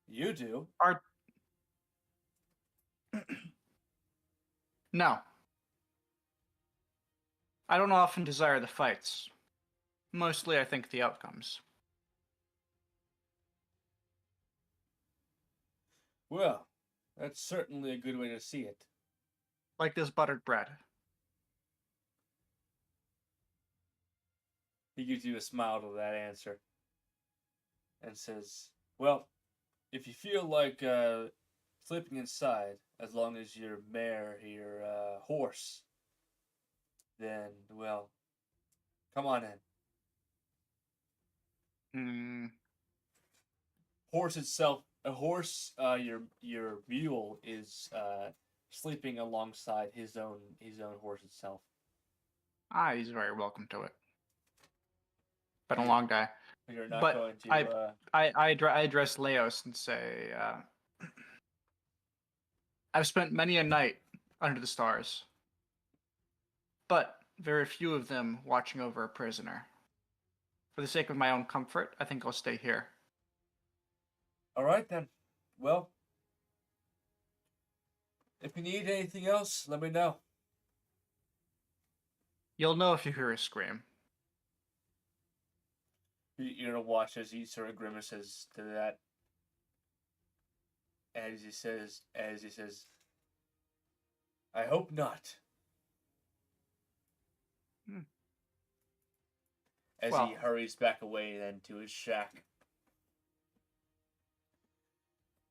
You do. No. I don't often desire the fights. Mostly I think the outcomes. Well, that's certainly a good way to see it. Like this buttered bread. He gives you a smile to that answer and says, well, if you feel like sleeping inside, as long as your horse, then, well, come on in. Horse itself, your mule is sleeping alongside his own horse itself. He's very welcome to it. Been a long day. You're not But going to. I address Leos and say, I've spent many a night under the stars, but very few of them watching over a prisoner. For the sake of my own comfort, I think I'll stay here. All right then. Well, if you need anything else, let me know. You'll know if you hear a scream. You're gonna watch as he sort of grimaces to that, as he says, "I hope not." Hmm. As Well, he hurries back away then to his shack.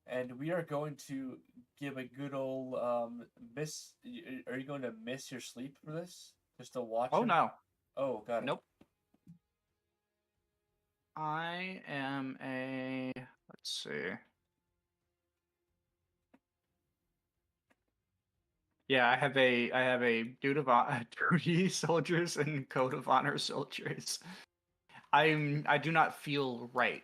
And we are going to give a good old miss. Are you going to miss your sleep for this? Just to watch oh him? no. Oh, got it. Nope. I am a, let's see. Yeah, I have a duty soldiers and code of honor soldiers. I do not feel right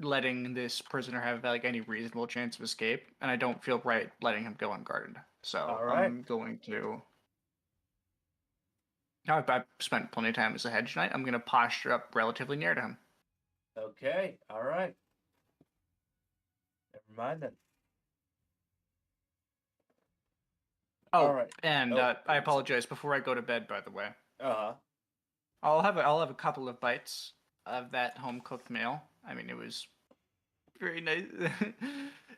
letting this prisoner have like any reasonable chance of escape, and I don't feel right letting him go unguarded. So All right. I'm going to. Now I've spent plenty of time as a hedge knight. I'm going to posture up relatively near to him. Okay. All right. Never mind then. Oh, All right. and Oh, I apologize before I go to bed. By the way, Uh-huh. I'll have a couple of bites of that home cooked meal. I mean, it was very nice.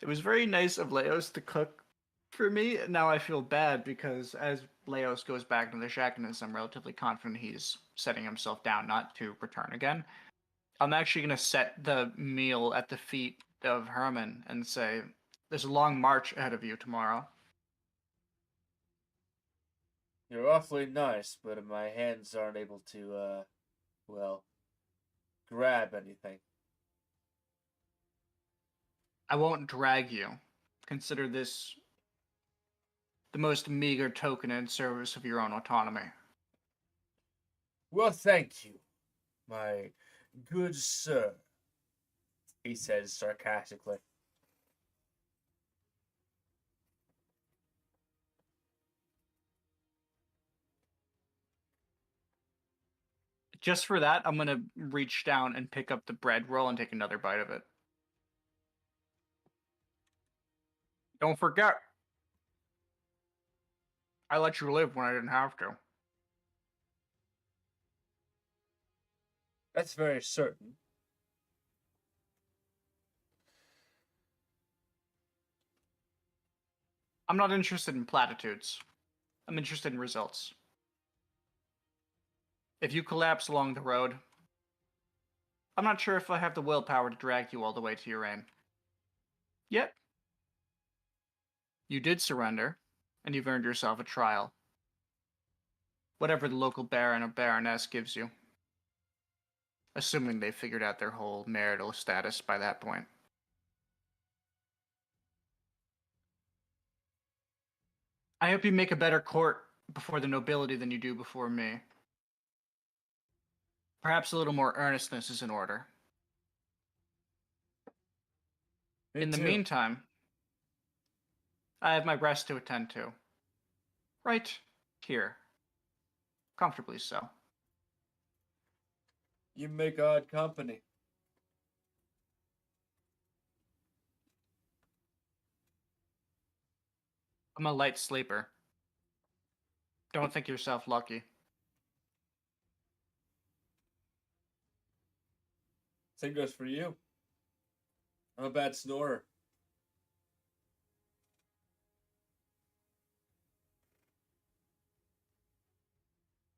It was very nice of Leos to cook for me. Now I feel bad because as Leos goes back to the shackness, I'm relatively confident he's setting himself down not to return again. I'm actually going to set the meal at the feet of Herman and say, "There's a long march ahead of you tomorrow." You're awfully nice, but my hands aren't able to, well, grab anything. I won't drag you. Consider this the most meager token in service of your own autonomy. Well, thank you, my good sir, he says sarcastically. Just for that, I'm going to reach down and pick up the bread roll and take another bite of it. Don't forget, I let you live when I didn't have to. That's very certain. I'm not interested in platitudes. I'm interested in results. If you collapse along the road, I'm not sure if I have the willpower to drag you all the way to your aim. Yet, you did surrender, and you've earned yourself a trial. Whatever the local baron or baroness gives you. Assuming they figured out their whole marital status by that point. I hope you make a better court before the nobility than you do before me. Perhaps a little more earnestness is in order. Me In the too. meantime, I have my rest to attend to. Right here. Comfortably so. You make odd company. I'm a light sleeper. Don't think yourself lucky. Same goes for you. I'm a bad snorer.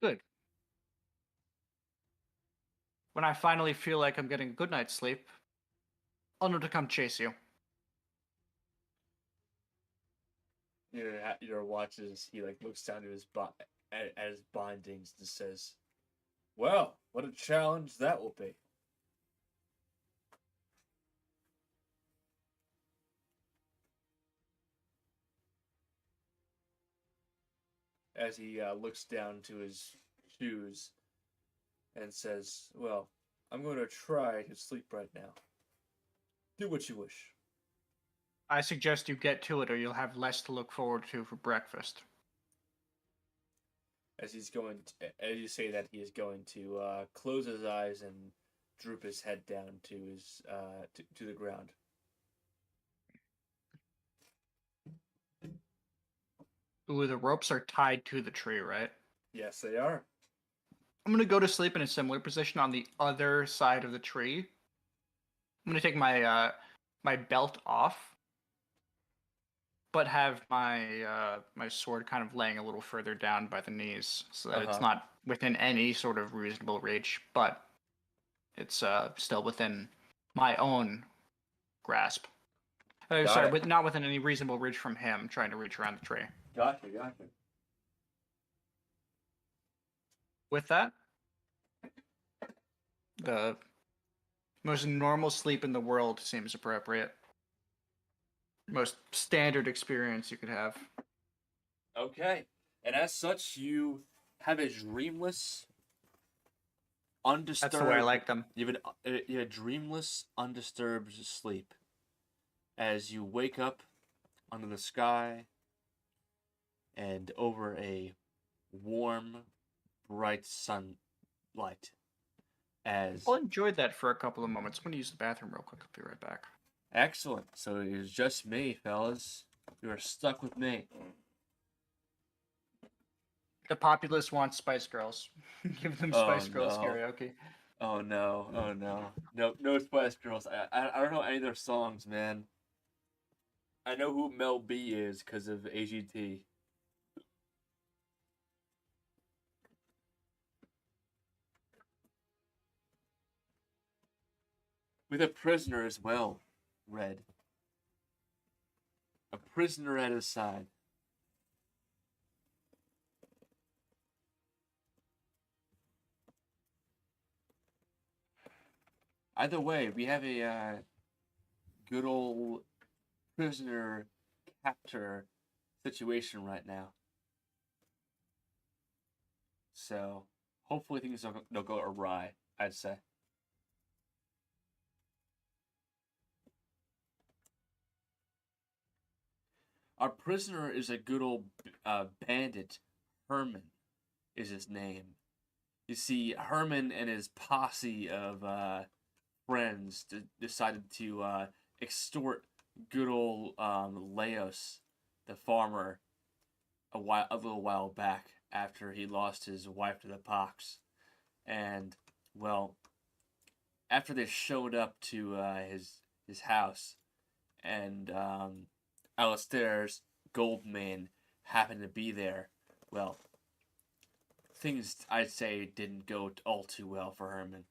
Good. When I finally feel like I'm getting a good night's sleep, I'll know to come chase you. Your watches. He like looks down to his at his bindings and says, "Well, what a challenge that will be." As he looks down to his shoes and says, "Well, I'm going to try to sleep right now. Do what you wish. I suggest you get to it, or you'll have less to look forward to for breakfast. As as you say that, he is going to close his eyes and droop his head down to his to the ground. Ooh, the ropes are tied to the tree, right? Yes, they are. I'm gonna go to sleep in a similar position on the other side of the tree. I'm gonna take my my belt off, but have my sword kind of laying a little further down by the knees, so that it's not within any sort of reasonable reach, but it's still within my own grasp. Sorry, but not within any reasonable reach from him trying to reach around the tree. Gotcha. With that, the most normal sleep in the world seems appropriate. Most standard experience you could have. Okay. And as such, you have a dreamless, undisturbed. That's the way I like them. You have a dreamless, undisturbed sleep. As you wake up under the sky and over a warm, bright sunlight. I'll enjoy that for a couple of moments. I'm going to use the bathroom real quick. I'll be right back. Excellent. So it was just me, fellas. You are stuck with me. The populace wants Spice Girls. Give them Spice Girls karaoke. Oh no! No Spice Girls. I don't know any of their songs, man. I know who Mel B is because of AGT. With a prisoner as well, Red. A prisoner at his side. Either way, we have a good old prisoner captor situation right now. So hopefully things don't go awry, I'd say. Our prisoner is a good old bandit. Herman is his name. You see, Herman and his posse of friends decided to extort good old Leos, the farmer, a little while back after he lost his wife to the pox. And, well, after they showed up to his house, and Alistair's Goldmane happened to be there, well, things, I'd say, didn't go all too well for Herman,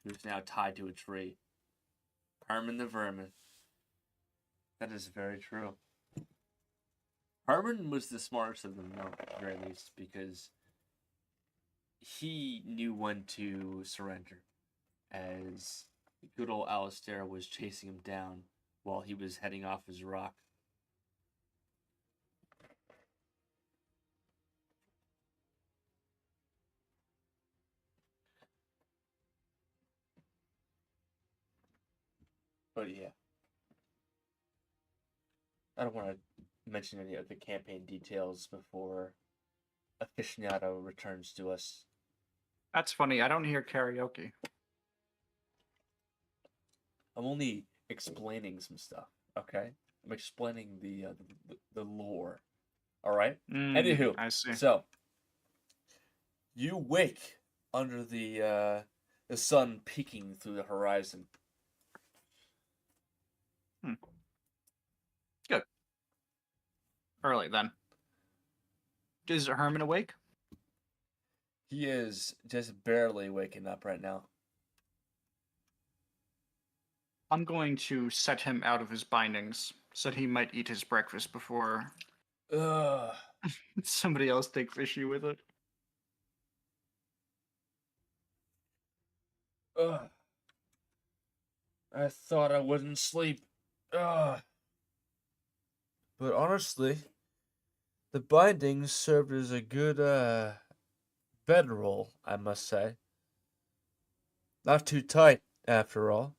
who's now tied to a tree. Herman the Vermin. That is very true. Herman was the smartest of them, at the very least, because he knew when to surrender, as good old Alistair was chasing him down while he was heading off his rock. But yeah. I don't want to mention any of the campaign details before Aficionado returns to us. That's funny. I don't hear karaoke. I'm only explaining some stuff, okay? I'm explaining the lore. All right? Anywho, I see. So, you wake under the sun peeking through the horizon. Good. Early then. Is Herman awake? He is just barely waking up right now. I'm going to set him out of his bindings so that he might eat his breakfast before somebody else takes issue with it. I thought I wouldn't sleep. But honestly, the bindings served as a good bedroll, I must say. Not too tight, after all.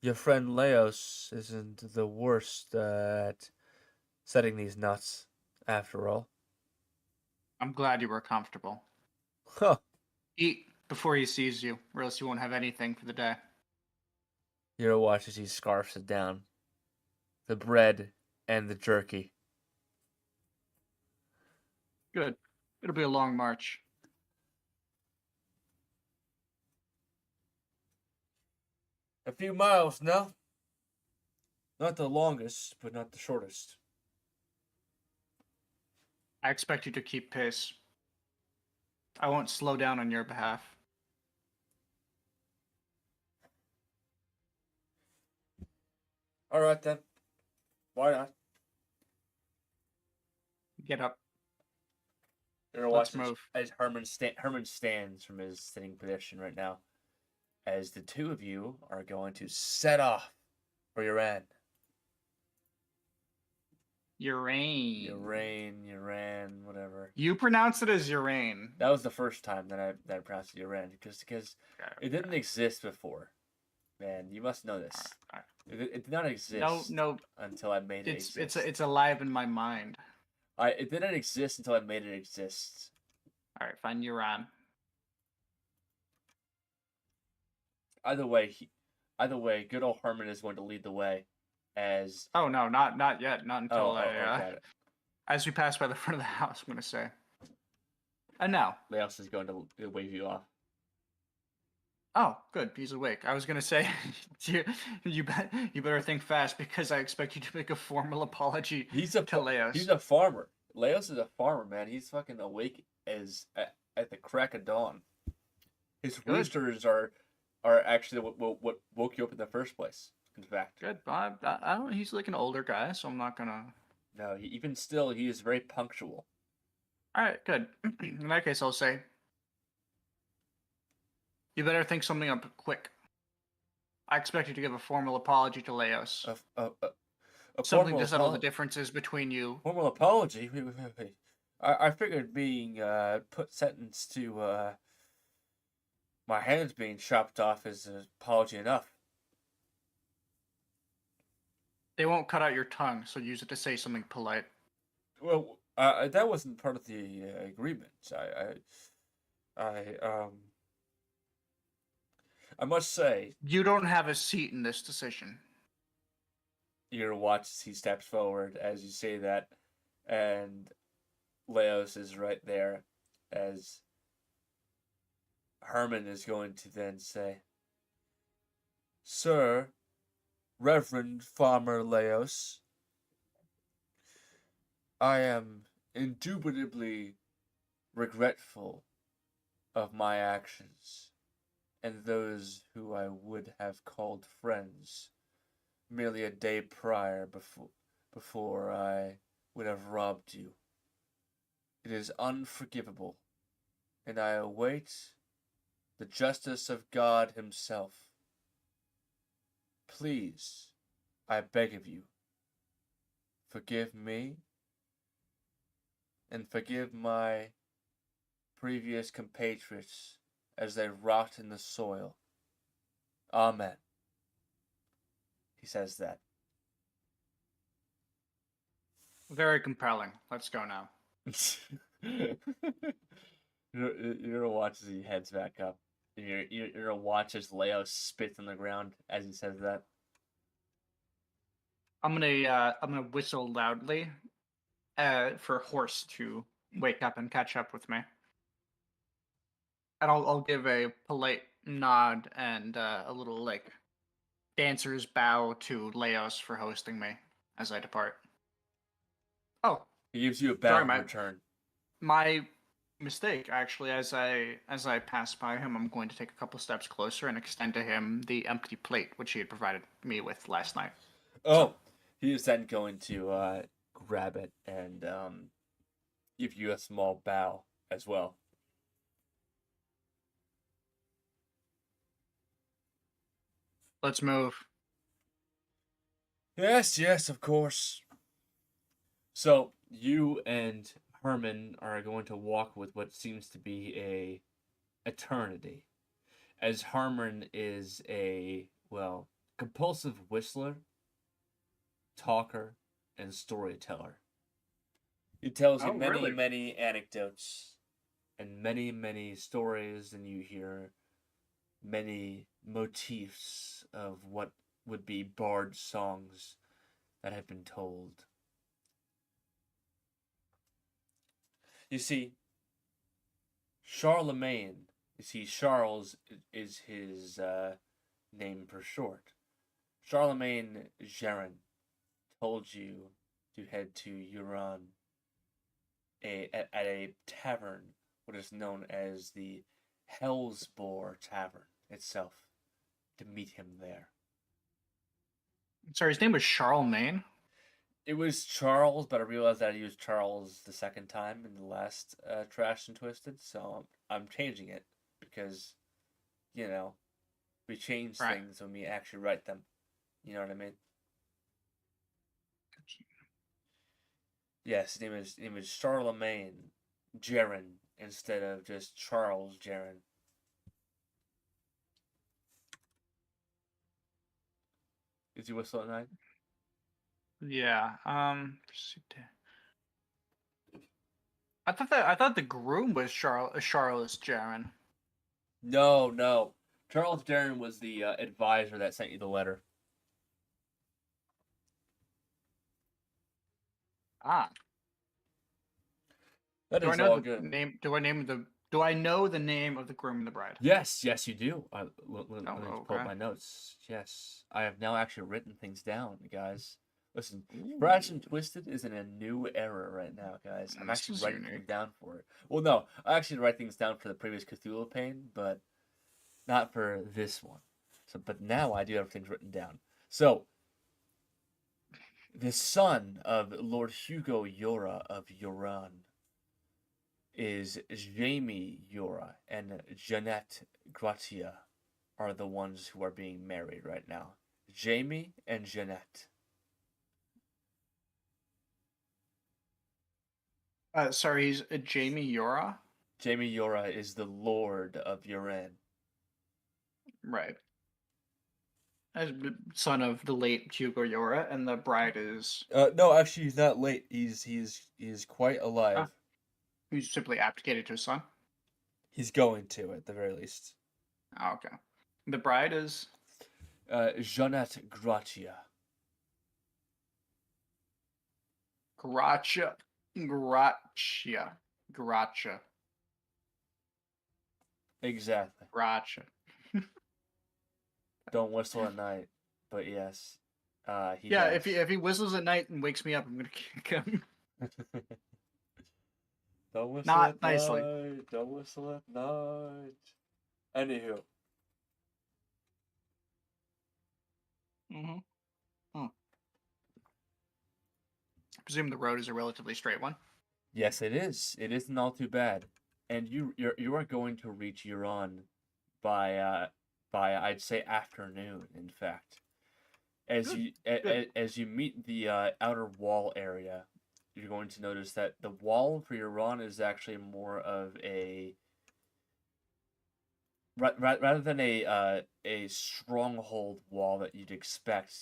Your friend Leos isn't the worst at setting these nuts, after all. I'm glad you were comfortable. Huh. Eat before he sees you, or else you won't have anything for the day. Yura watches he scarfs it down. The bread and the jerky. Good. It'll be a long march. A few miles, no? Not the longest, but not the shortest. I expect you to keep pace. I won't slow down on your behalf. All right then. Why not? Get up. Yura Let's watches move. as Herman stands from his sitting position right now. As the two of you are going to set off for Yuran. Uran, whatever. You pronounce it as Uran. That was the first time that I pronounced it Uran, because it didn't exist before. Man, you must know this. It did not exist. No. Until I made it exist. It's alive in my mind. It didn't exist until I made it exist. All right, fine. Yuran. Either way, good old Herman is going to lead the way. As Oh no, not yet. Not until got it. as we pass by the front of the house. I'm gonna say. And now. Leos is going to wave you off. Oh, good. He's awake. I was gonna say, you better think fast, because I expect you to make a formal apology to Leos. He's a farmer. Leos is a farmer, man. He's fucking awake at the crack of dawn. His roosters are actually what woke you up in the first place. In fact. Good. I don't. He's like an older guy, so I'm not gonna. No, even still, he is very punctual. All right, good. In that case, I'll say, you better think something up quick. I expect you to give a formal apology to Leos. Something to settle the differences between you. Formal apology? Wait. I figured being sentenced to my hands being chopped off is an apology enough. They won't cut out your tongue, so use it to say something polite. Well, that wasn't part of the agreement. I must say, you don't have a seat in this decision. Your watch as he steps forward as you say that, and Leos is right there as Herman is going to then say, "Sir, Reverend Farmer Leos, I am indubitably regretful of my actions and those who I would have called friends merely a day prior before I would have robbed you. It is unforgivable, and I await the justice of God himself. Please, I beg of you, forgive me and forgive my previous compatriots as they rot in the soil. Amen." He says that. Very compelling. Let's go now. You're gonna watch as he heads back up. You're gonna watch as Leo spits on the ground as he says that. I'm gonna whistle loudly, for Horse to wake up and catch up with me. And I'll give a polite nod and a little like dancer's bow to Leos for hosting me as I depart. Oh, he gives you a bow in return. My mistake, actually. As I pass by him, I'm going to take a couple steps closer and extend to him the empty plate which he had provided me with last night. Oh, he is then going to grab it and give you a small bow as well. Let's move. Yes, of course. So you and Herman are going to walk with what seems to be a eternity as Herman is a, well, compulsive whistler, talker, and storyteller. He tells you Oh, many, really? many anecdotes and many, many stories, and you hear many motifs of what would be bard songs that have been told. You see, Charlemagne, Charles is his name for short. Charlemagne Gerin told you to head to Yuran, at a tavern, what is known as the Hellsboar Tavern itself, to meet him there. Sorry, his name was Charlemagne. It was Charles, but I realized that I used Charles the second time in the last Trash and Twisted, so I'm changing it because, you know, we change Right. things when we actually write them. You know what I mean? Yes, his name is Charlemagne Gerin instead of just Charles Gerin. Is he whistle at night? Yeah. I thought the groom was Charles Jaron. No, no. Charles Gerin was the advisor that sent you the letter. Ah. That Do I is know all the good. name? Do I know the name of the groom and the bride? Yes, yes, you do. Let me pull up Okay. my notes. Yes, I have now actually written things down, guys. Listen, Ooh, Fresh and Twisted is in a new era right now, guys. I'm this actually is writing unique. things down for it. Well, no, I actually write things down for the previous Cthulhu Pain, but not for this one. So, but now I do have things written down. So, the son of Lord Hugo Yora of Yuran is Jamie Yora and Jeanette Gratia are the ones who are being married right now. Jamie and Jeanette. Sorry, he's Jamie Yora. Jamie Yora is the lord of Yuran. Right. As son of the late Hugo Yora, and the bride is No, actually, he's not late. He's quite alive. who's simply abdicated to his son. He's going to, at the very least. Oh, okay. The bride is Jeanette Gratia. Gracia. Gracia. Gracia. Exactly. Gracia. Don't whistle at night, but yes, he Yeah, does. if he whistles at night and wakes me up, I'm gonna kick him. Don't whistle Not at nicely. night. Don't whistle at night. Anywho. Mm-hmm. I presume the road is a relatively straight one. Yes, it is. It isn't all too bad, and you are going to reach Yuran by I'd say afternoon. In fact, as Good, you good. as you meet the outer wall area, you're going to notice that the wall for Yuran is actually more of a rather than a stronghold wall that you'd expect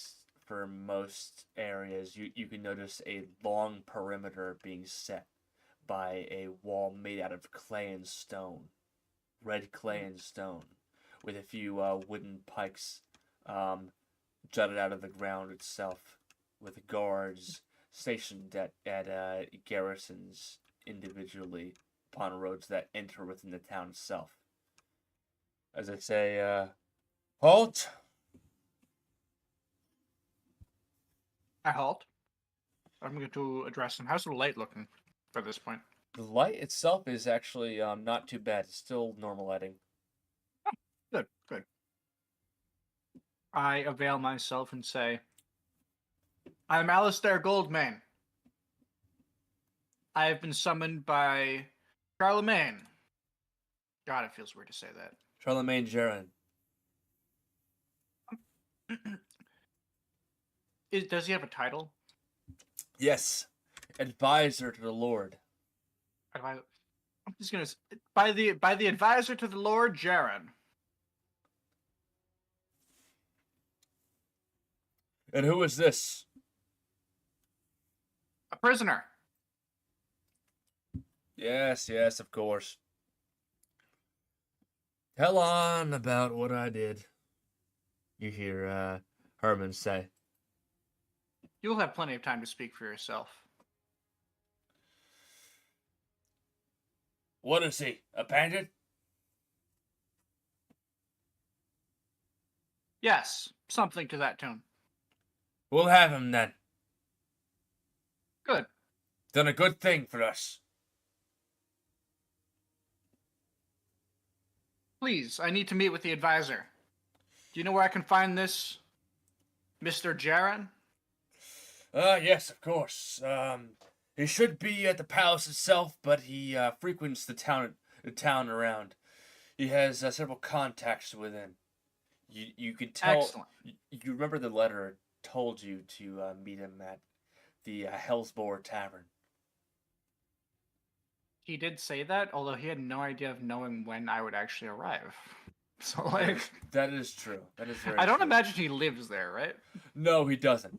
for most areas. You can notice a long perimeter being set by a wall made out of clay and stone, red clay and stone, with a few wooden pikes jutted out of the ground itself, with guards stationed at garrisons individually upon roads that enter within the town itself. As I say, halt! I halt. I'm going to address him. How's the light looking for this point? The light itself is actually not too bad. It's still normal lighting. Good, good. I avail myself and say, I'm Alistair Goldmane. I have been summoned by Charlemagne. God, it feels weird to say that. Charlemagne Gerin. Does he have a title? Yes, advisor to the Lord. I'm just gonna by the advisor to the Lord Jaron. And who is this? A prisoner. Yes, yes, of course. Tell on about what I did. You hear Herman say. You'll have plenty of time to speak for yourself. What is he? A bandit? Yes, something to that tune. We'll have him then. Good. Done a good thing for us. Please, I need to meet with the advisor. Do you know where I can find this Mr. Jaron? Yes, of course. He should be at the palace itself, but he frequents the town around. He has several contacts within. You can tell. Excellent. You remember the letter told you to meet him at the Hellsboar Tavern. He did say that, although he had no idea of knowing when I would actually arrive. So, like... That is true. That is very I don't true. imagine he lives there, right? No, he doesn't.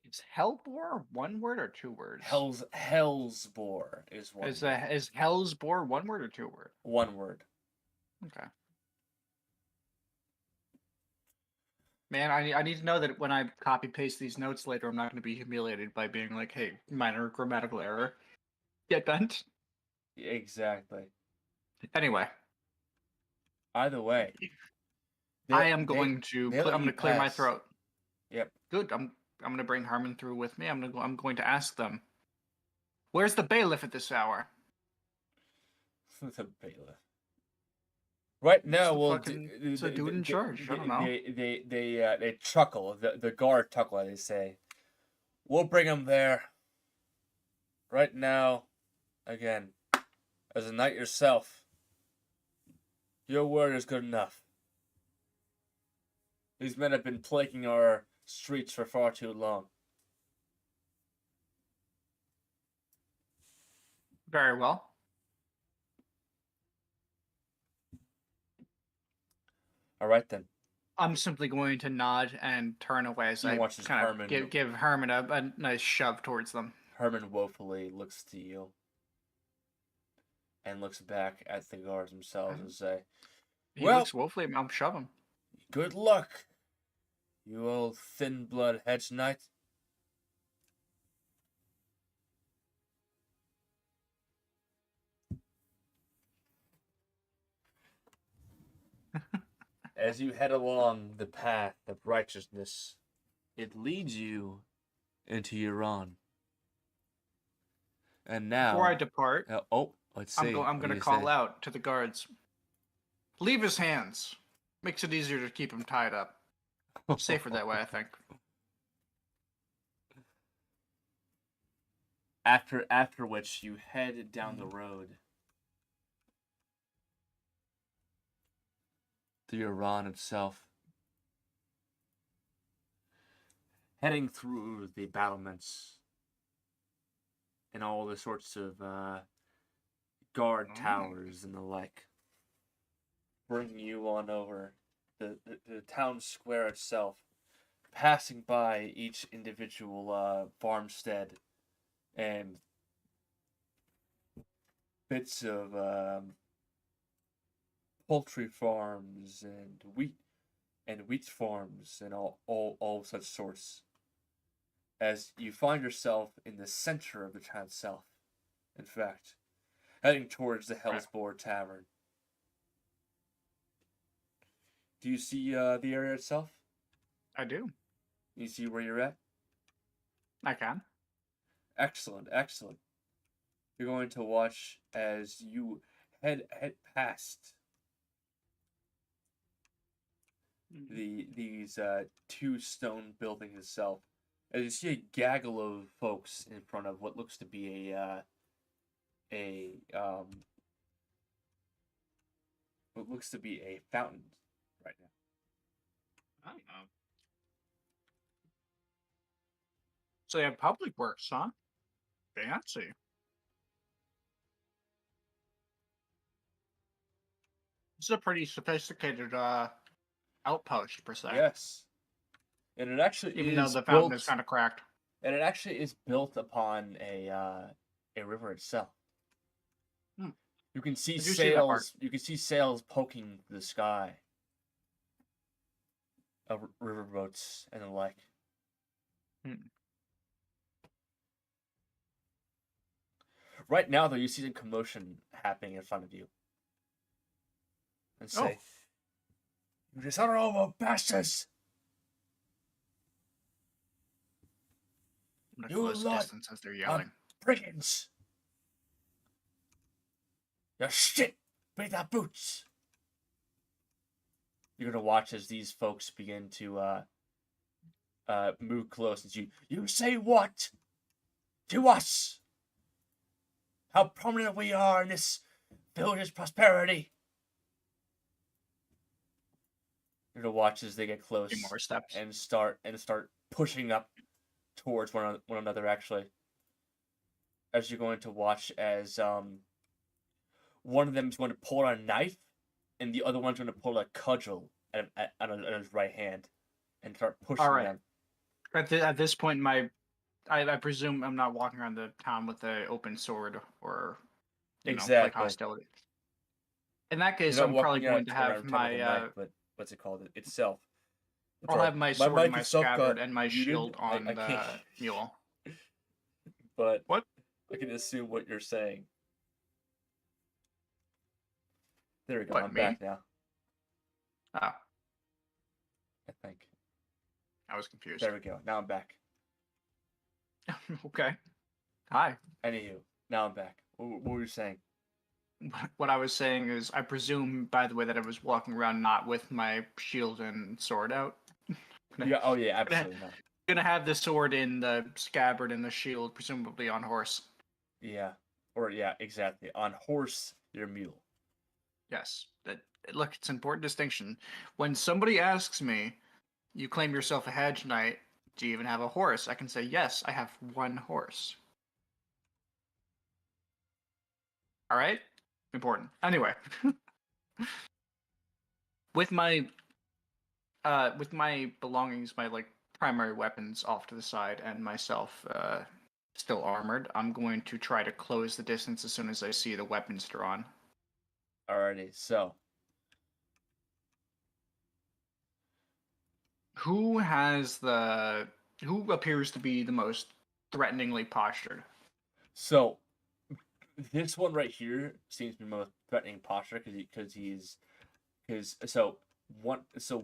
Is Hellbore one word or two words? Hellsboar is one. Is Hellsbore one word or two word? One word. Okay. Man, I need to know that when I copy paste these notes later, I'm not going to be humiliated by being like, "Hey, minor grammatical error, get bent." Exactly. Anyway, Either way, I am going to. they I'm let going you to clear my pass. throat. Yep. Good. I'm going to bring Herman through with me. I'm going to ask them, "Where's the bailiff at this hour?" The bailiff. Right It's now, the we'll fucking- it's a dude in charge. I don't know. They chuckle. The guard chuckle. They say, "We'll bring him there." Right now, again, as a knight yourself, your word is good enough. These men have been plaguing our streets for far too long. Very well. All right then. I'm simply going to nod and turn away as You I watch as kind Herman- of give Herman a nice shove towards them. Herman woefully looks to you and looks back at the guards themselves and say, He "Well, looks woefully. I'll shove him. good luck, you old thin blood hedge knight." As you head along the path of righteousness, it leads you into Yuran. And now, Before I depart, let's see. I'm going to call out to the guards. Leave his hands. Makes it easier to keep him tied up. Safer that way, I think. After which you head down the road to Yuran itself, heading through the battlements and all the sorts of guard towers and the like, bringing you on over the town square itself, passing by each individual farmstead and bits of poultry farms and wheat farms and all such sorts, as you find yourself in the center of the town itself, in fact, heading towards the Hellsboar Tavern. Do you see the area itself? I do. You see where you're at? I can. Excellent, excellent. You're going to watch as you head past these two stone buildings itself, as you see a gaggle of folks in front of what looks to be what looks to be a fountain right now. I don't know. So they have public works, huh? Fancy. This is a pretty sophisticated outpost per se. Yes, and it actually Even though is the fountain built. is kind of cracked. And it actually is built upon a river itself. Hmm. You can see I do see that part. sails. You can see sails poking the sky of riverboats and the like. Hmm. Right now, though, you see some commotion happening in front of you. And say, "You dishonorable bastards! I'm gonna You close the lot distance as they're yelling. brigands! Your shit beneath our boots!" You're gonna watch as these folks begin to move close as you say what to us? How prominent we are in this village's prosperity. You're gonna watch as they get close A few more steps. and start pushing up towards one another. Actually, as you're going to watch as one of them is going to pull out a knife, and the other one's going to pull a cudgel at his right hand, and start pushing them. At this point, I presume I'm not walking around the town with an open sword or like hostility. In that case, I'm probably going to have my knife, but what's it called? Itself. I'll have my sword and my scabbard and my shield on the mule. But what? I can assume what you're saying. There we go. What, I'm me? back now. Oh. I think. I was confused. There we go. Now I'm back. Okay. Hi. Anywho, now I'm back. What were you saying? What I was saying is, I presume, by the way, that I was walking around not with my shield and sword out. Yeah. Oh yeah. Absolutely not. Gonna have the sword in the scabbard and the shield, presumably on horse. Yeah. Or yeah, exactly. On horse, your mule. Yes. Look, it's an important distinction. When somebody asks me, "You claim yourself a hedge knight. Do you even have a horse?" I can say, "Yes, I have one horse." All right. Important. Anyway, with my belongings, my primary weapons off to the side, and myself still armored, I'm going to try to close the distance as soon as I see the weapons drawn. Alrighty, so who appears to be the most threateningly postured? So this one right here seems to be the most threatening posture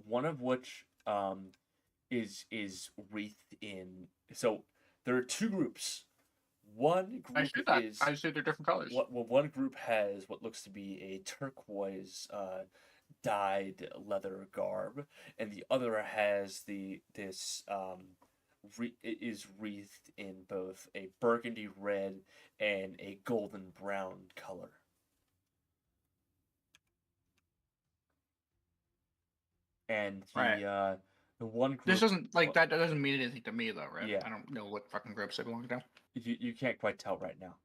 one of which is wreathed in. So there are two groups. One group I see they're different colors. One group has what looks to be a turquoise dyed leather garb, and the other has is wreathed in both a burgundy red and a golden brown color. And the one group. This doesn't that doesn't mean anything to me though, right? Yeah. I don't know what fucking groups they belong to. You can't quite tell right now.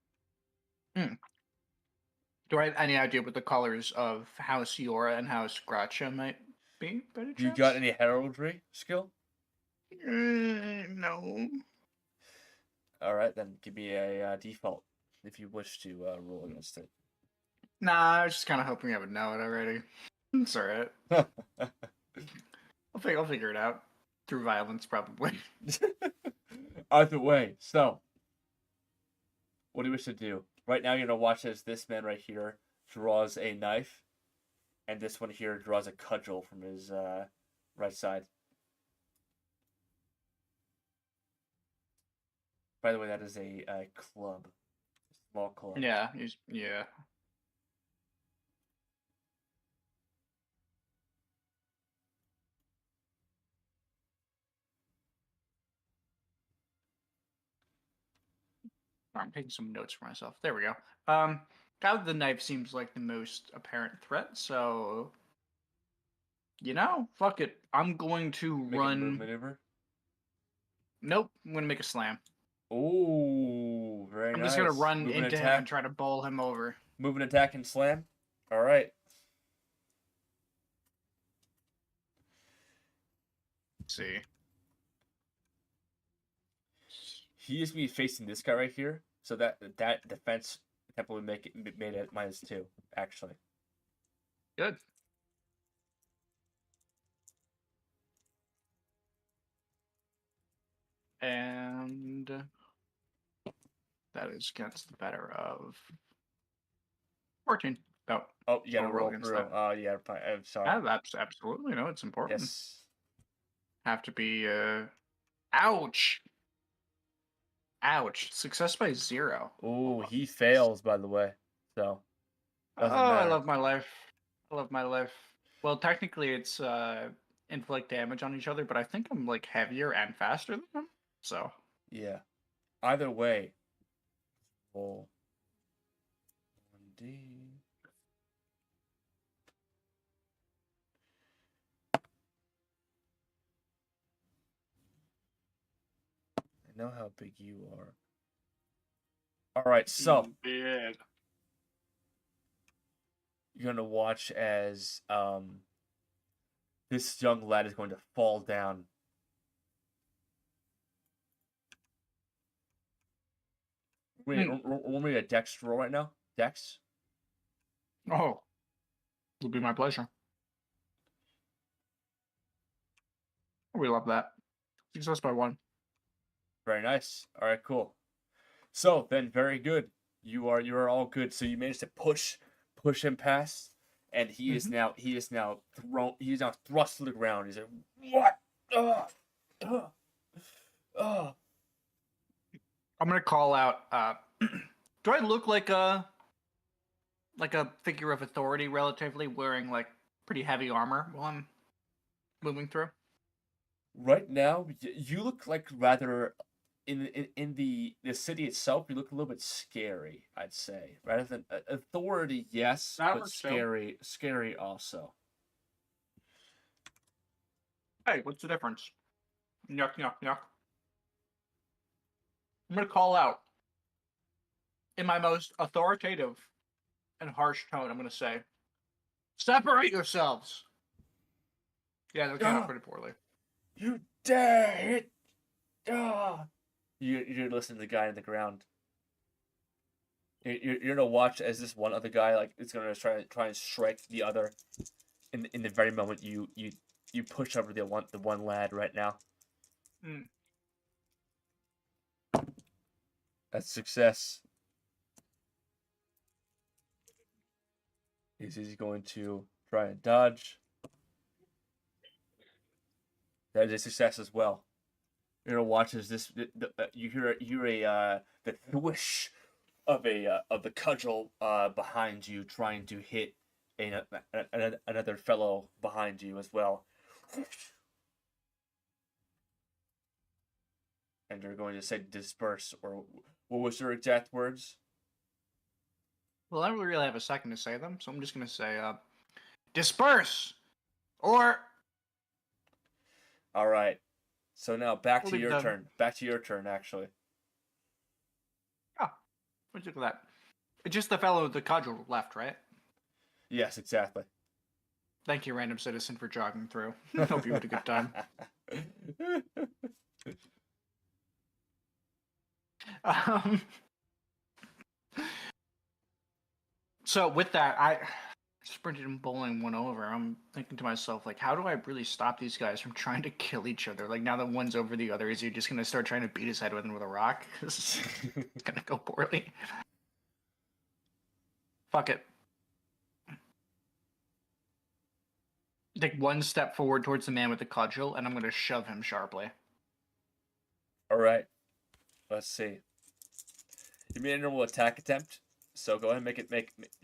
Do I have any idea what the colors of House Yora and House Gratcha might be? You got any heraldry skill? No. All right, then give me a default if you wish to roll against it. Nah, I was just kind of hoping I would know it already. It's alright. I'll figure it out through violence, probably. Either way, so what do you wish to do? Right now, you're gonna watch as this man right here draws a knife, and this one here draws a cudgel from his right side. By the way, that is a club, a small club. Yeah. I'm taking some notes for myself. There we go. Now the knife seems like the most apparent threat, so fuck it. I'm going to run. A move maneuver. Nope, I'm gonna make a slam. Oh, very nice. I'm just gonna run into him and try to bowl him over. Move and attack and slam. All right. see. He is me facing this guy right here, so that defense temple would make it made it -2 actually. Good. And that is against the better of 14. Oh, you gotta I'll roll against through. that. Oh, yeah, I'm sorry. Yeah, that's absolutely no. It's important. Yes. Have to be. Ouch. Ouch. Success by 0. Ooh, he fails, by the way. So doesn't Oh, I matter. love my life. I love my life. Well, technically, it's inflict damage on each other, but I think I'm like heavier and faster than them. So Yeah. Either way. Roll 1d. I know how big you are. All right, so big. you're gonna watch as this young lad is going to fall down. We're making a dex roll right now. Dex. Oh, would be my pleasure. We love that. Success by 1. Very nice. All right, cool. So then, very good. You are all good. So you managed to push him past, and he is now thrust to the ground. He's like, what? I'm gonna call out. Do I look like a figure of authority, relatively, wearing like pretty heavy armor while I'm moving through? Right now, you look like rather in the city itself. You look a little bit scary, I'd say, rather than authority. Yes, That but works too. scary also. Hey, what's the difference? Yuck, yuck, yuck. I'm gonna call out in my most authoritative and harsh tone. I'm gonna say, "Separate yourselves." Yeah, that came out pretty poorly. You dare hit! You're listening to the guy on the ground. You're gonna watch as this one other guy like is gonna try and strike the other, in the very moment you push over the one lad right now. Mm. That's success. He's going to try and dodge. That is a success as well. You're gonna watch as you hear the whoosh of the cudgel behind you, trying to hit another fellow behind you as well. And you're going to say disperse, or what was your exact words? Well, I don't really have a second to say them, so I'm just gonna say, disperse, or. All right. So now back We'll to leave it your done. turn. Back to your turn, actually. Oh, what'd you look at that? It's just the fellow with the cudgel left, right? Yes, exactly. Thank you, random citizen, for jogging through. Hope you had a good time. So with that, I sprinted and bowling one over. I'm thinking to myself, like, how do I really stop these guys from trying to kill each other? Like, now that one's over the other, is he just gonna start trying to beat his head with him with a rock? Because it's gonna go poorly. Fuck it. Take one step forward towards the man with the cudgel, and I'm gonna shove him sharply. All right. Let's see. You made a normal attack attempt, so go ahead and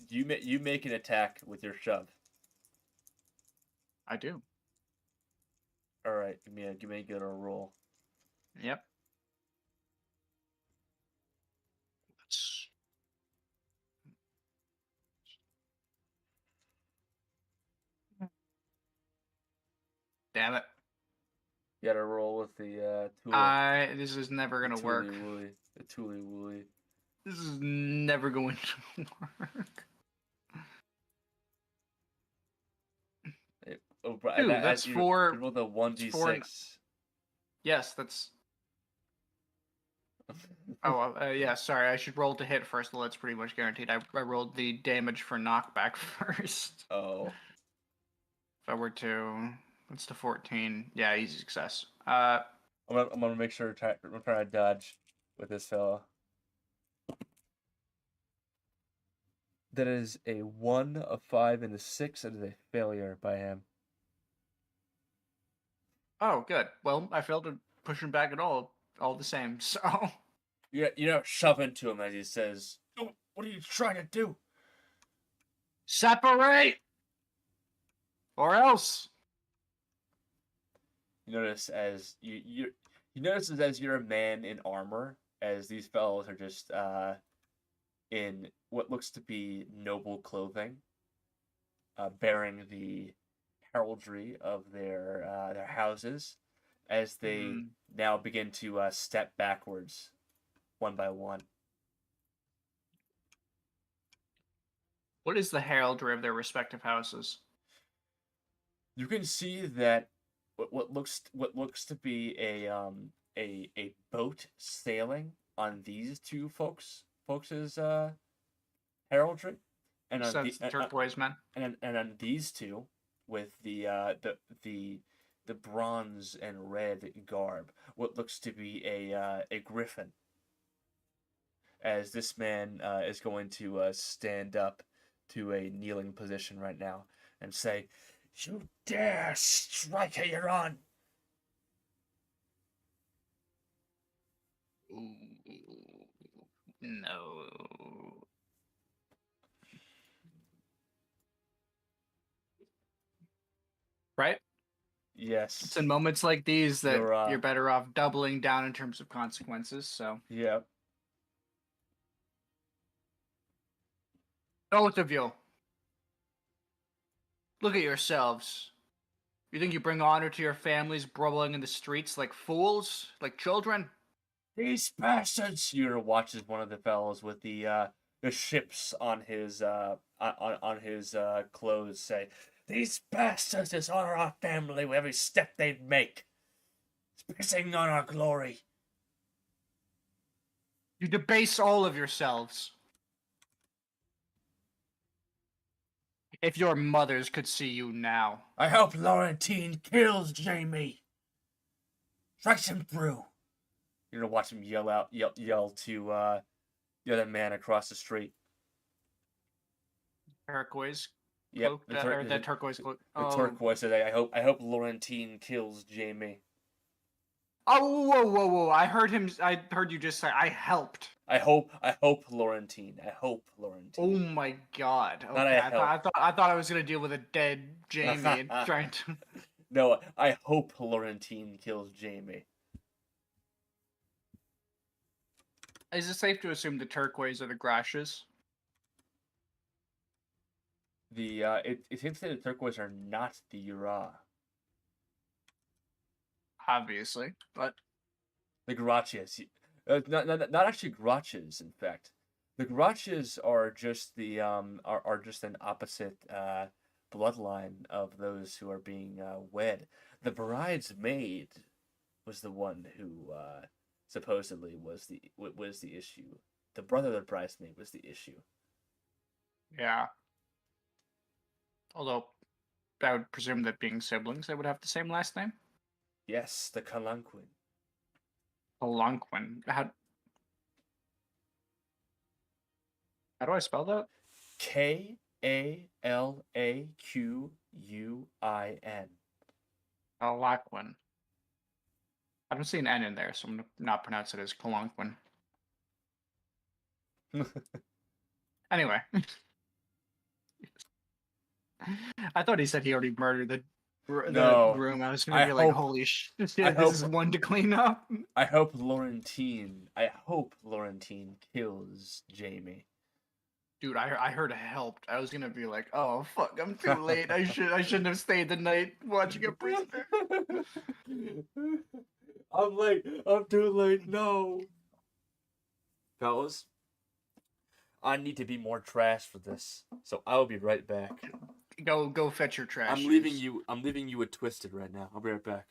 you make an attack with your shove. I do. All right, give me a good roll. Yep. Let's... Damn it. You gotta roll with the Tuli. This is never gonna work. The Tuli Wooly. This is never going to work. Oh, Dude, that's you 4. roll the 1d6. Yes, that's. Oh, yeah. Sorry, I should roll to hit first. Well, that's pretty much guaranteed. I rolled the damage for knockback first. Oh. If I were to, what's the 14? Yeah, easy success. I'm gonna make sure I'm trying to dodge with this fella. That is a 1, a 5, and a 6. That is a failure by him. Oh, good. Well, I failed to push him back at all the same. So. You shove into him as he says, "Oh, what are you trying to do?" Separate! Or else! You notice as you notice as you're a man in armor, as these fellows are just in what looks to be noble clothing, bearing the heraldry of their houses, as they now begin to step backwards, one by one. What is the heraldry of their respective houses? You can see that what looks to be a boat sailing on these two folks' heraldry, and on So that's the turquoise men. and on these two with the bronze and red garb, what looks to be a griffin. As this man is going to stand up to a kneeling position right now and say, "You dare strike a Yuran!" No. Right? Yes. It's in moments like these that You're, you're better off doubling down in terms of consequences, so. Yeah. Both of you. Look at yourselves. You think you bring honor to your families brawling in the streets like fools? Like children? These bastards! Yuran watches one of the fellows with the ships on his on his clothes say, "These bastards dishonor our family with every step they make. It's pissing on our glory." You debase all of yourselves. If your mothers could see you now. I hope Laurentine kills Jamie. Strikes him through. You're gonna watch him yell to the other man across the street. Turquoise Yep, cloak, or the turquoise cloak. The turquoise said, I hope Laurentine kills Jamie. Oh, whoa! I heard you just say I helped. I hope Laurentine. I hope Laurentine. Oh my god! Okay, Not I thought I was gonna deal with a dead Jamie and trying to. No, I hope Laurentine kills Jamie. Is it safe to assume the turquoise are the Grashes? It seems that the turquoise are not the Ura. Obviously, but The Garaches. Not actually Garaches, in fact. The Garaches are just are just an opposite bloodline of those who are being wed. The bridesmaid was the one who supposedly was the issue. The brother of the bridesmaid was the issue. yeah. Although, I would presume that being siblings, they would have the same last name. Yes, the Kalanquin. Kalanquin. How do I spell that? Kalaqin. Kalanquin. I don't see an N in there, so I'm gonna not pronounce it as Kalanquin. Anyway. I thought he said he already murdered the groom. I was gonna be like, holy shit, this is one to clean up. I hope Laurentine kills Jamie. Dude, I heard helped. I was gonna be like, oh fuck, I'm too late. I shouldn't have stayed the night watching a prisoner. I'm late. I'm too late. No. Fellas, I need to be more trash for this, so I will be right back. Go fetch your trash. I'm leaving you with Twisted right now. I'll be right back.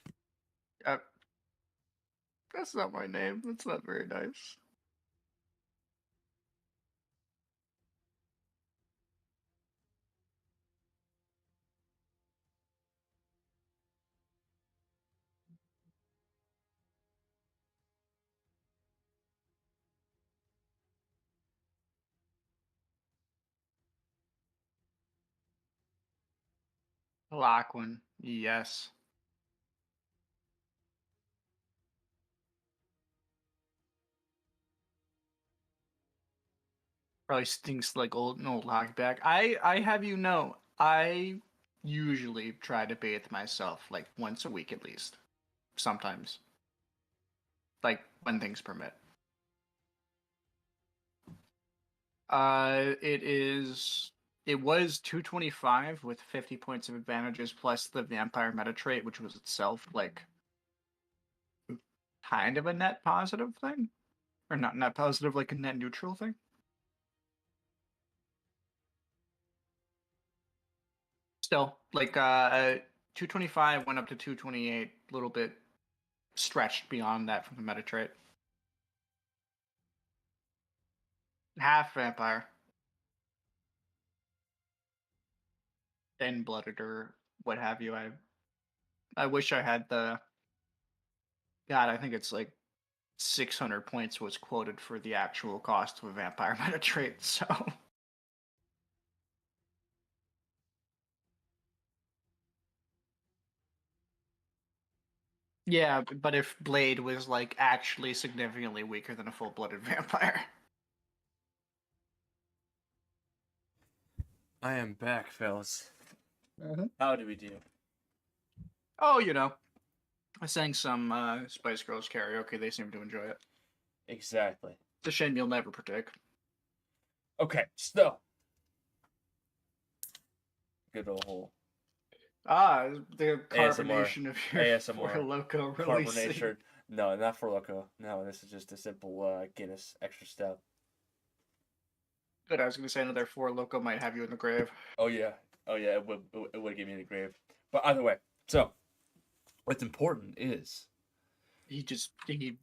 That's not my name. That's not very nice. Lachlan, yes. Probably stinks like an old hockey bag. I have you know, I usually try to bathe myself like once a week at least. Sometimes. Like when things permit. It was 225 with 50 points of advantages plus the vampire meta trait, which was itself like kind of a net positive thing. Or not net positive, like a net neutral thing. Still, like 225 went up to 228, a little bit stretched beyond that from the meta trait. Half vampire. Thin blooded or what have you. I wish I had the God, I think it's like 600 points was quoted for the actual cost of a vampire meta trait, so yeah, but if Blade was like actually significantly weaker than a full-blooded vampire. I am back, fellas. Mm-hmm. How do we do? Oh, you know, I sang some Spice Girls karaoke. They seem to enjoy it. Exactly. It's a shame you'll never predict. Okay, so good old The carbonation of your ASMR Four Loco releasing. carbonation. No, not for loco. No, this is just a simple Guinness extra stout. Good, I was going to say another Four Loco might have you in the grave. Oh yeah, it would get me in the grave. But either way, so what's important is He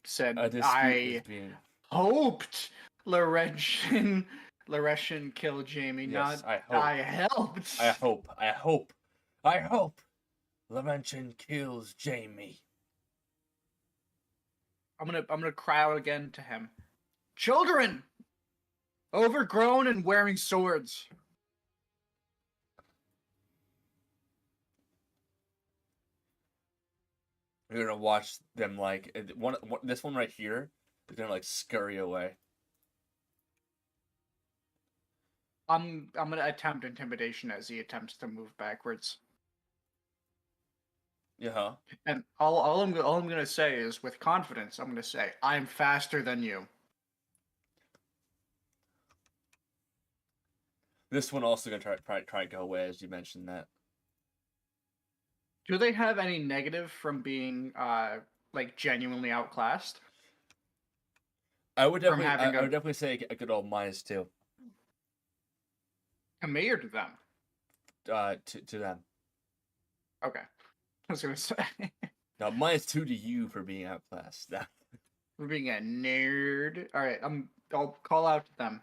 said, a dispute I is being. hoped Laurentian killed Jamie, Yes, not I hope. I helped. I hope Laurentian kills Jamie. I'm gonna cry out again to him. Children! Overgrown and wearing swords. You're gonna watch them like this one right here is gonna like scurry away. I'm gonna attempt intimidation as he attempts to move backwards. Yeah. And all I'm gonna say is with confidence, I'm gonna say, I'm faster than you. This one also gonna try to go away as you mentioned that. Do they have any negative from being like genuinely outclassed? I would From definitely having I would definitely say a good old -2. to me or to them? To them. Okay. I was gonna say Now -2 to you for being outclassed. we're being a nerd. All right, I'll call out to them.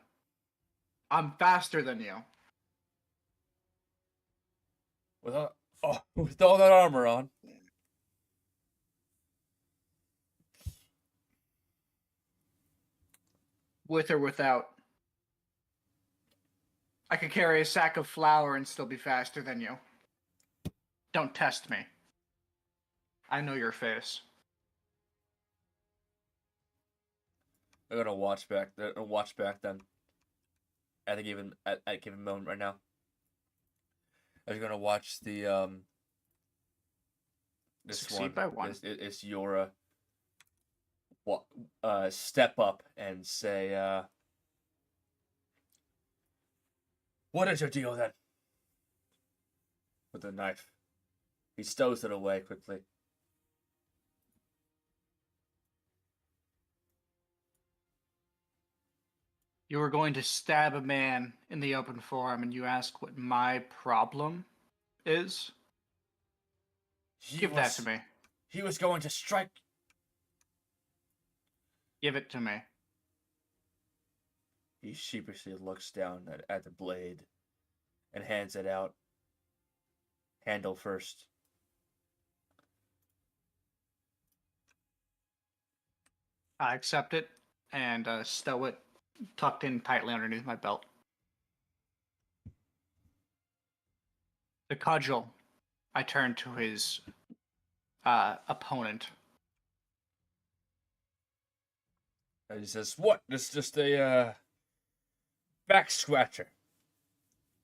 I'm faster than you. with all that armor on. With or without. I could carry a sack of flour and still be faster than you. Don't test me. I know your face. I'm gonna watch back. Watch back then. At a given moment right now. I'm gonna watch the this Succeed one. by one. It's Yora. Step up and say, "What is your deal then?" With the knife, he stows it away quickly. You were going to stab a man in the open forum and you ask what my problem is? Give that to me. He was going to strike. Give it to me. He sheepishly looks down at the blade and hands it out. Handle first. I accept it and stow it tucked in tightly underneath my belt. The cudgel, I turn to his opponent. And he says, "What? This is just a back scratcher."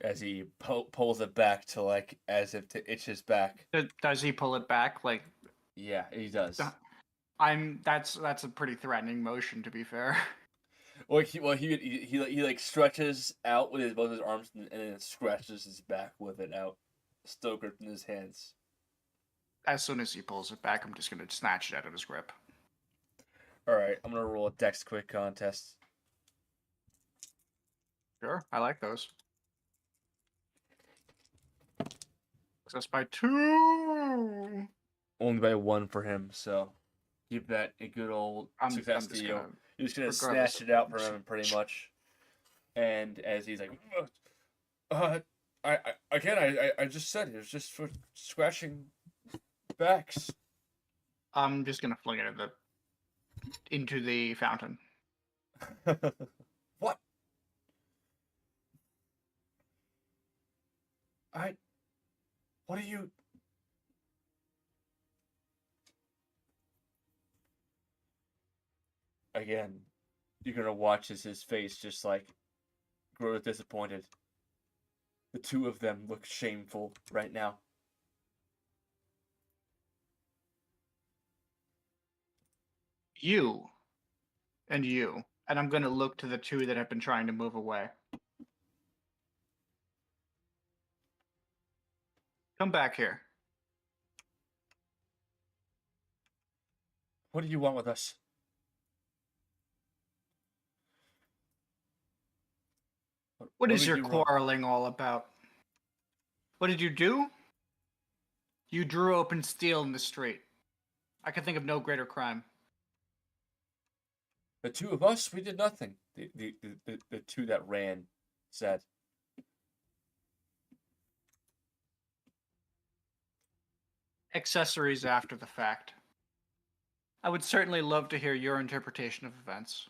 As he pulls it back to like as if to itch his back. Does he pull it back? Like, yeah, he does. That's a pretty threatening motion, to be fair. Well, he like stretches out with both his arms and then scratches his back with it out, still gripped in his hands. As soon as he pulls it back, I'm just gonna snatch it out of his grip. All right, I'm gonna roll a Dex quick contest. Sure, I like those. Success by 2. Only by 1 for him, so keep that a good old success to you. You're just gonna snatch it out from him pretty much. And as he's like, I just said it was just for scratching backs. I'm just gonna fling it into the fountain. What? What are you? Again, you're gonna watch as his face just like grows disappointed. The two of them look shameful right now. You and you. And I'm gonna look to the two that have been trying to move away. Come back here. What do you want with us? What is your quarreling all about? What did you do? You drew open steel in the street. I can think of no greater crime. The two of us, we did nothing. The two that ran said. Accessories after the fact. I would certainly love to hear your interpretation of events.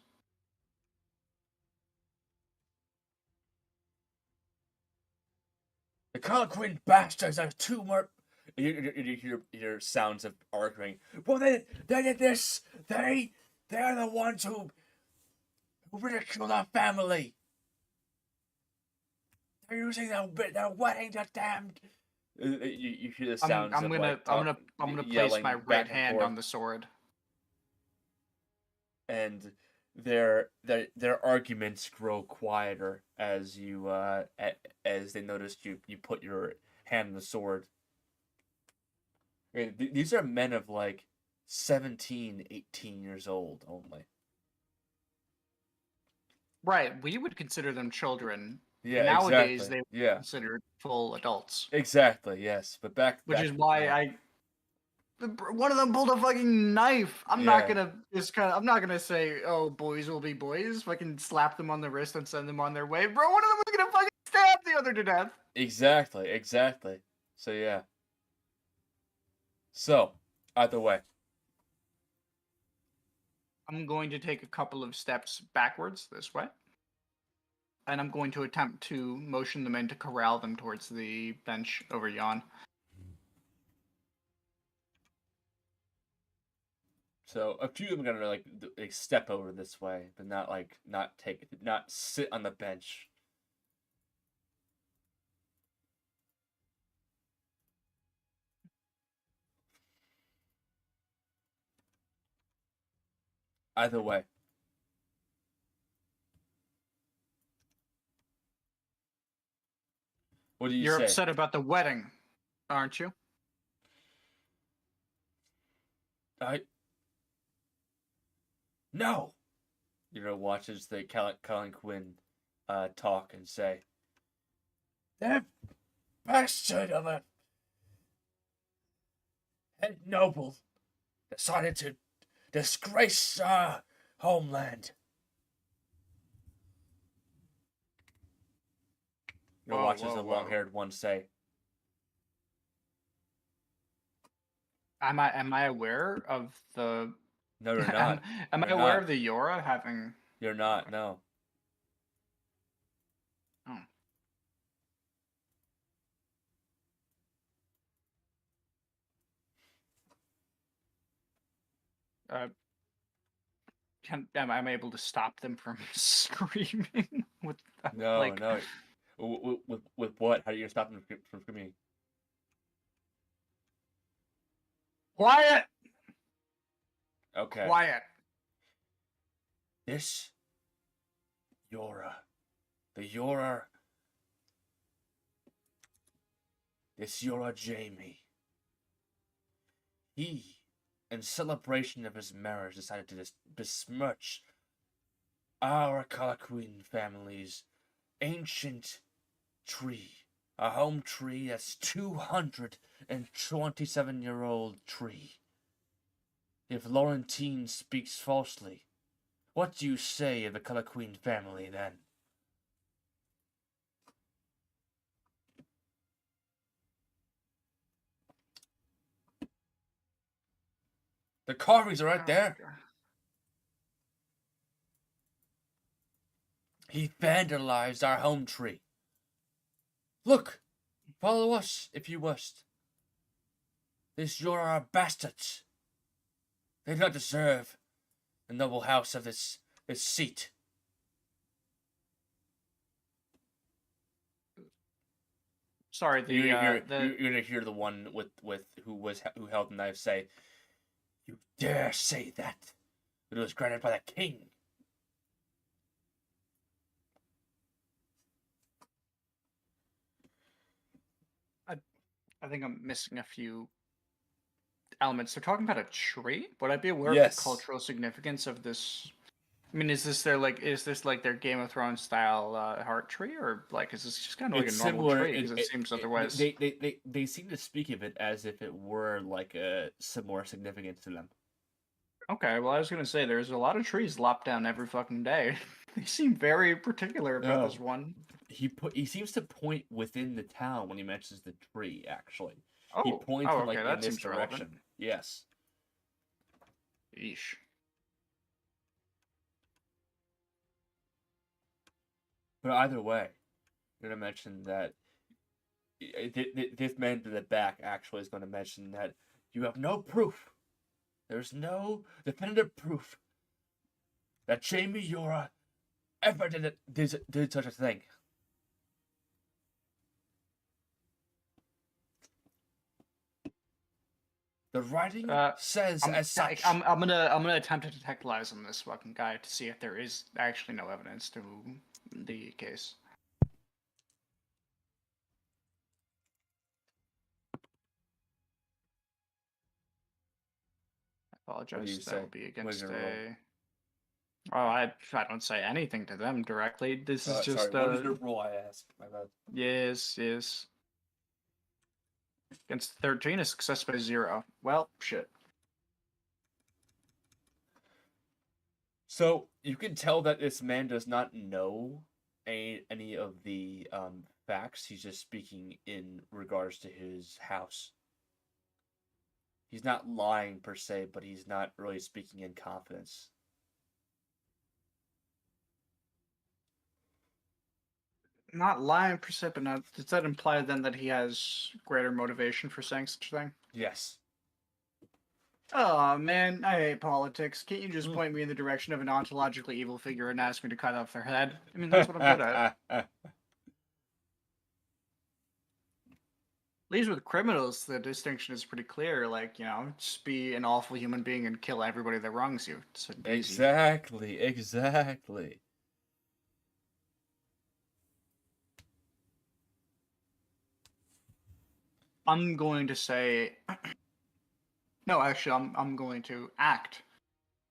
The Colquhoun bastards are too more. You hear sounds of arguing. Well, they did this. They're the ones who ridiculed our family. They're using their wedding to damn. You hear the sounds. I'm gonna place my right hand on the sword. And their arguments grow quieter as you as they notice you put your hand on the sword. These are men of like 17, 18 years old only. Right, we would consider them children. Yeah, nowadays exactly. they would considered full adults. Exactly, yes. But which is why one of them pulled a fucking knife. I'm not gonna say, oh, boys will be boys. Fucking slap them on the wrist and send them on their way. Bro, one of them was gonna fucking stab the other to death. Exactly. So yeah. So, either way. I'm going to take a couple of steps backwards this way. And I'm going to attempt to motion the men to corral them towards the bench over yon. So a few of them are gonna like step over this way, but not sit on the bench. Either way. What do you say? You're upset about the wedding, aren't you? No. Watches the Colquhoun talk and say, that bastard of a head noble decided to disgrace homeland. You'll Whoa, watch as whoa, the whoa. long-haired one say, Am I aware of the? "No, you're am, not. am I You're aware not. of the Yora having? You're not. Okay. No." Oh. Uh, am I able to stop them from screaming with No, like? no. With what? How do you stop them from screaming? Quiet! Okay. Quiet! This Yora, the Yora, this Yora Jamie. He, in celebration of his marriage, decided to besmirch our Calaquin family's ancient tree. A home tree that's 227-year-old tree. If Laurentine speaks falsely, what do you say of the Calaquin family then? The carvings are right there. He vandalized our home tree. Look, follow us if you must. You're our bastards. They do not deserve the noble house of this seat. Sorry, You're gonna hear the one who held the knife say, "You dare say that? It was granted by the king." I think I'm missing a few elements. They're talking about a tree. Would I be aware of Yes. the cultural significance of this? I mean, is this their Game of Thrones style heart tree, or like is this just kind of like a normal tree? Because it seems otherwise. They seem to speak of it as if it were like a similar significance to them. Okay, well, I was gonna say there's a lot of trees lopped down every fucking day. They seem very particular about this one. He seems to point within the town when he mentions the tree. Actually, he Oh, points oh, in, like okay, in that this seems direction. relevant. Yes. Yeesh. But either way, I'm gonna mention that this man to the back actually is going to mention that you have no proof. There's no definitive proof that Jamie Yora ever did such a thing. The writing says as such. I'm gonna attempt to detect lies on this fucking guy to see if there is actually no evidence to the case. I apologize. That will be against a. Oh, I don't say anything to them directly. This is just sorry, what is your rule? I asked. My bad. Yes. Against 13, a success by 0. Well, shit. So you can tell that this man does not know any of the facts. He's just speaking in regards to his house. He's not lying per se, but he's not really speaking in confidence. Not lying per se, but not. Does that imply then that he has greater motivation for saying such a thing? Yes. Oh man, I hate politics. Can't you just point me in the direction of an ontologically evil figure and ask me to cut off their head? I mean, that's what I'm good at. At least with criminals, the distinction is pretty clear. Like, just be an awful human being and kill everybody that wrongs you. It's exactly. I'm going to say. No, actually, I'm going to act.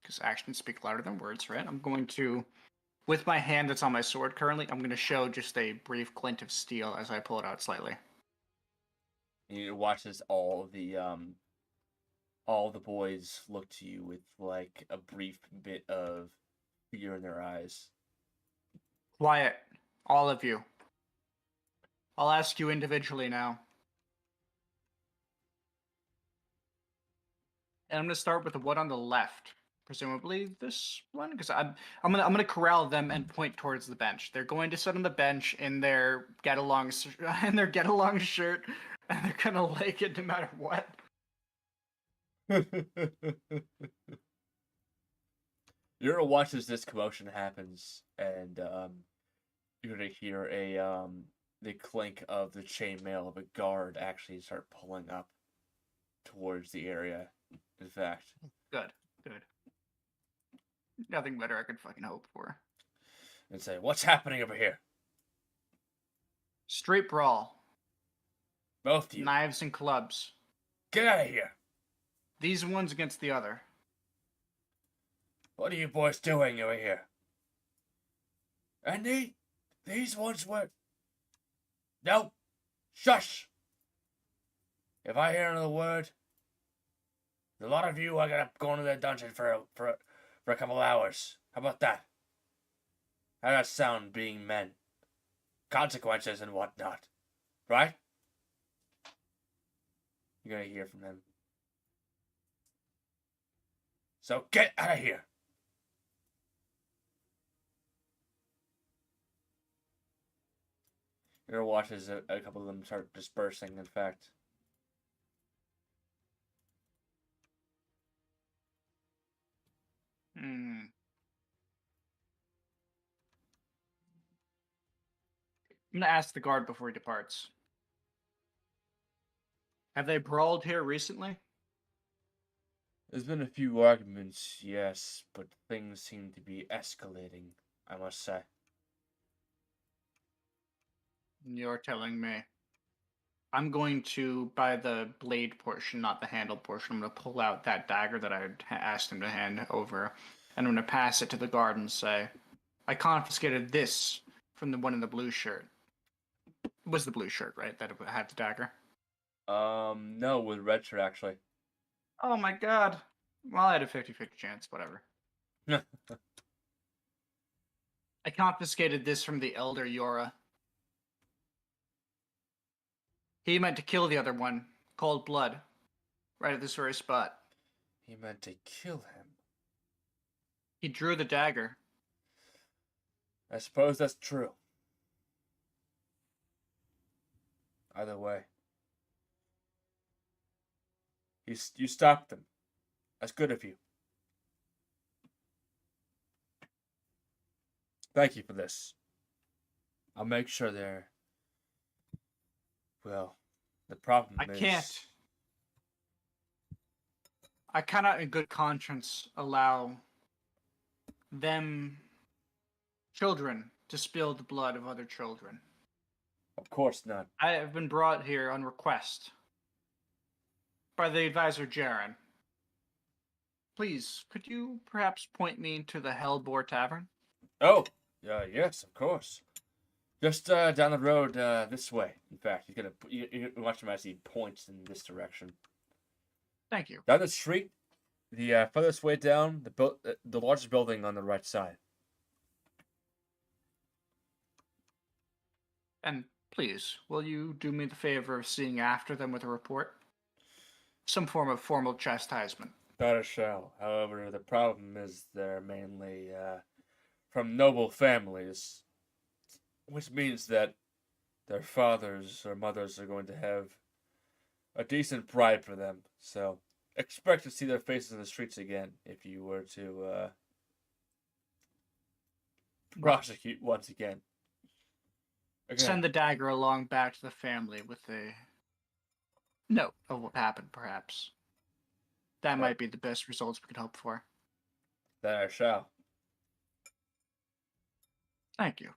Because actions speak louder than words, right? I'm going to. With my hand that's on my sword currently, I'm going to show just a brief glint of steel as I pull it out slightly. He watches all all the boys look to you with like a brief bit of fear in their eyes. Quiet, all of you. I'll ask you individually now. And I'm gonna start with the one on the left. Presumably this one, because I'm gonna corral them and point towards the bench. They're going to sit on the bench in their get along shirt, and they're gonna like it no matter what. Yura watches this commotion happens, and you're gonna hear the clink of the chainmail of a guard actually start pulling up towards the area. In fact, Good. Nothing better I could fucking hope for. and say, "What's happening over here?" Straight brawl. Both of you, Knives and clubs. get out of here! These ones against the other. What are you boys doing over here? And these ones were. No, shush! If I hear another word, a lot of you are gonna go into the dungeon for a couple hours. How about that? How does that sound, being men? Consequences and whatnot, right? You're gonna hear from them. So get out of here. You're gonna watch as a couple of them start dispersing. In fact. I'm gonna ask the guard before he departs. Have they brawled here recently? There's been a few arguments, yes, but things seem to be escalating, I must say. You're telling me. I'm going to, by the blade portion, not the handle portion, I'm going to pull out that dagger that I asked him to hand over, and I'm going to pass it to the guard and say, I confiscated this from the one in the blue shirt. It was the blue shirt, right, that had the dagger? No, with red shirt, actually. Oh my god. Well, I had a 50-50 chance, whatever. I confiscated this from the elder Yora. He meant to kill the other one, cold blood, right at this very spot. He meant to kill him. He drew the dagger. I suppose that's true. Either way. You stopped them. That's good of you. Thank you for this. I'll make sure they're... Well, the problem is... I cannot in good conscience allow them, children, to spill the blood of other children. Of course not. I have been brought here on request by the advisor Yuran. Please, could you perhaps point me to the Hellbore Tavern? Oh, yes, of course. Just down the road this way. In fact, you watch him as he points in this direction. Thank you. Down the street, the furthest way down, the largest building on the right side. And please, will you do me the favor of seeing after them with a report? Some form of formal chastisement. That I shall. However, the problem is they're mainly from noble families, which means that their fathers or mothers are going to have a decent bribe for them. So expect to see their faces in the streets again if you were to prosecute once again. Send the dagger along back to the family with a note of what happened, perhaps. That might be the best results we could hope for. That I shall. Thank you.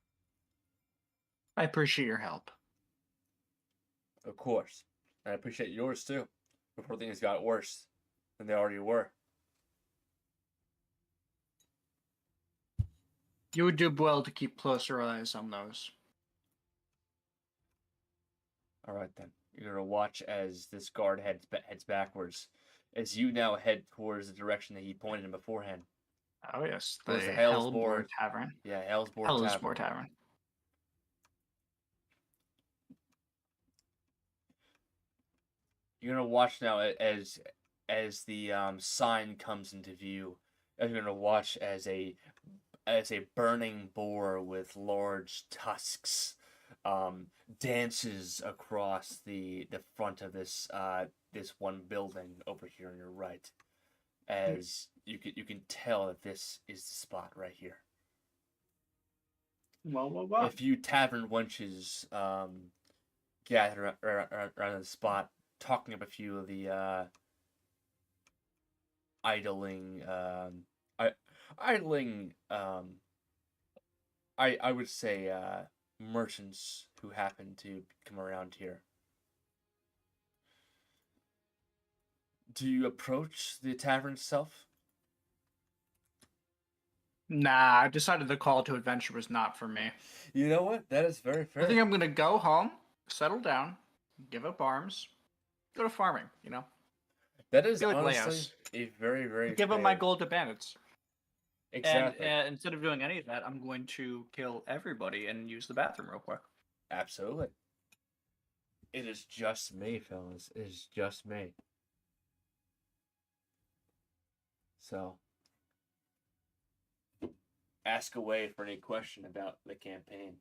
I appreciate your help. Of course. And I appreciate yours too, before things got worse than they already were. You would do well to keep closer eyes on those. All right, then. You're going to watch as this guard heads backwards. as you now head towards the direction that he pointed in beforehand. Oh yes, the Towards the Hellbore Tavern. Yeah, Hellsborn Hellsbore Tavern. Tavern. You're gonna watch now as the sign comes into view. You're gonna watch as a burning boar with large tusks dances across the front of this one building over here on your right. As you can tell that this is the spot right here. Well. A few tavern wenches gather around the spot, talking up a few of the idling, idling. I would say merchants who happen to come around here. Do you approach the tavern itself? Nah, I decided the call to adventure was not for me. You know what? That is very fair. I think I'm gonna go home, settle down, give up arms, go to farming. You know, that is feel like honestly Leos. a very Give fair. up my gold to bandits. Exactly. And instead of doing any of that, I'm going to kill everybody and use the bathroom real quick. Absolutely. It is just me, fellas. It is just me. So, ask away for any question about the campaign.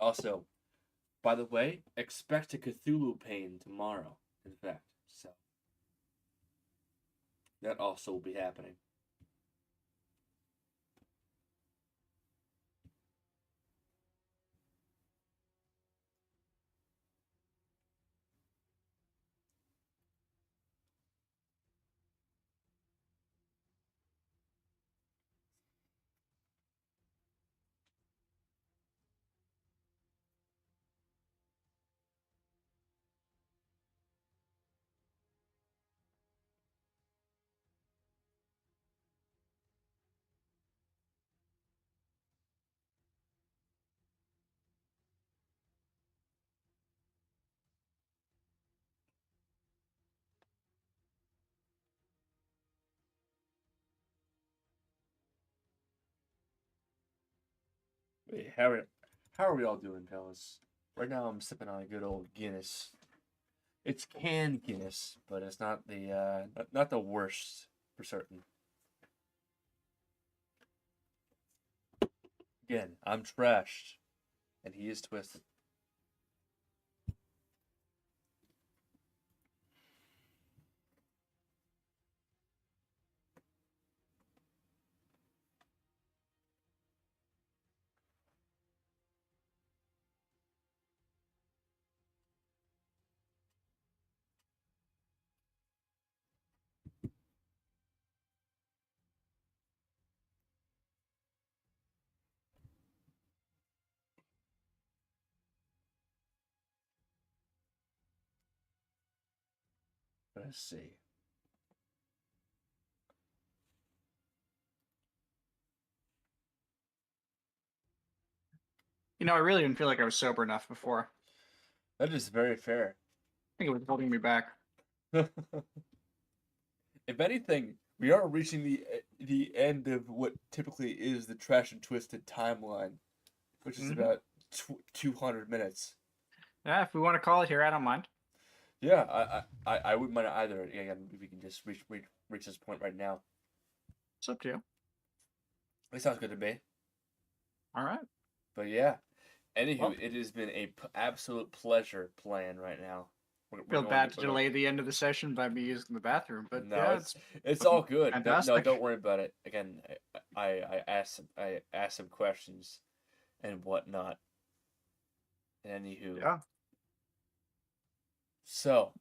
Also, by the way, expect a Cthulhu pain tomorrow, in fact. So, that also will be happening. Wait, how are we all doing, fellas? Right now, I'm sipping on a good old Guinness. It's canned Guinness, but it's not the not the worst for certain. Again, I'm trashed, and he is twisted. Let's see. You know, I really didn't feel like I was sober enough before. That is very fair. I think it was holding me back. If anything, we are reaching the end of what typically is the trash and twisted timeline, which is about 200 minutes. Yeah, if we want to call it here, I don't mind. Yeah, I wouldn't mind either. Again, we can just reach this point right now. It's up to you. It sounds good to me. All right. But yeah, anywho, Well, it has been a absolute pleasure playing right now. feel bad to delay the end of the session by me using the bathroom, but no, yeah, it's all good. No, fantastic. don't worry about it. Again, I asked some questions and whatnot. Anywho, Yeah. so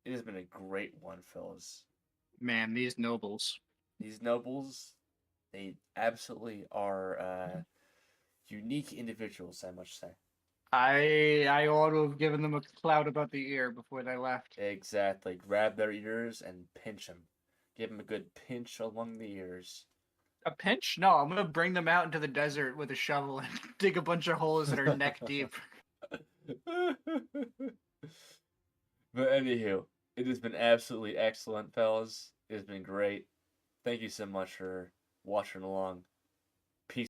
it has been a great one, fellas. Man, these nobles. These nobles, they absolutely are unique individuals, I must say. I ought to have given them a clout about the ear before they left. Exactly. Grab their ears and pinch them. Give them a good pinch along the ears. A pinch? No, I'm gonna bring them out into the desert with a shovel and dig a bunch of holes that are neck deep. But anywho, it has been absolutely excellent, fellas. It's been great. Thank you so much for watching along.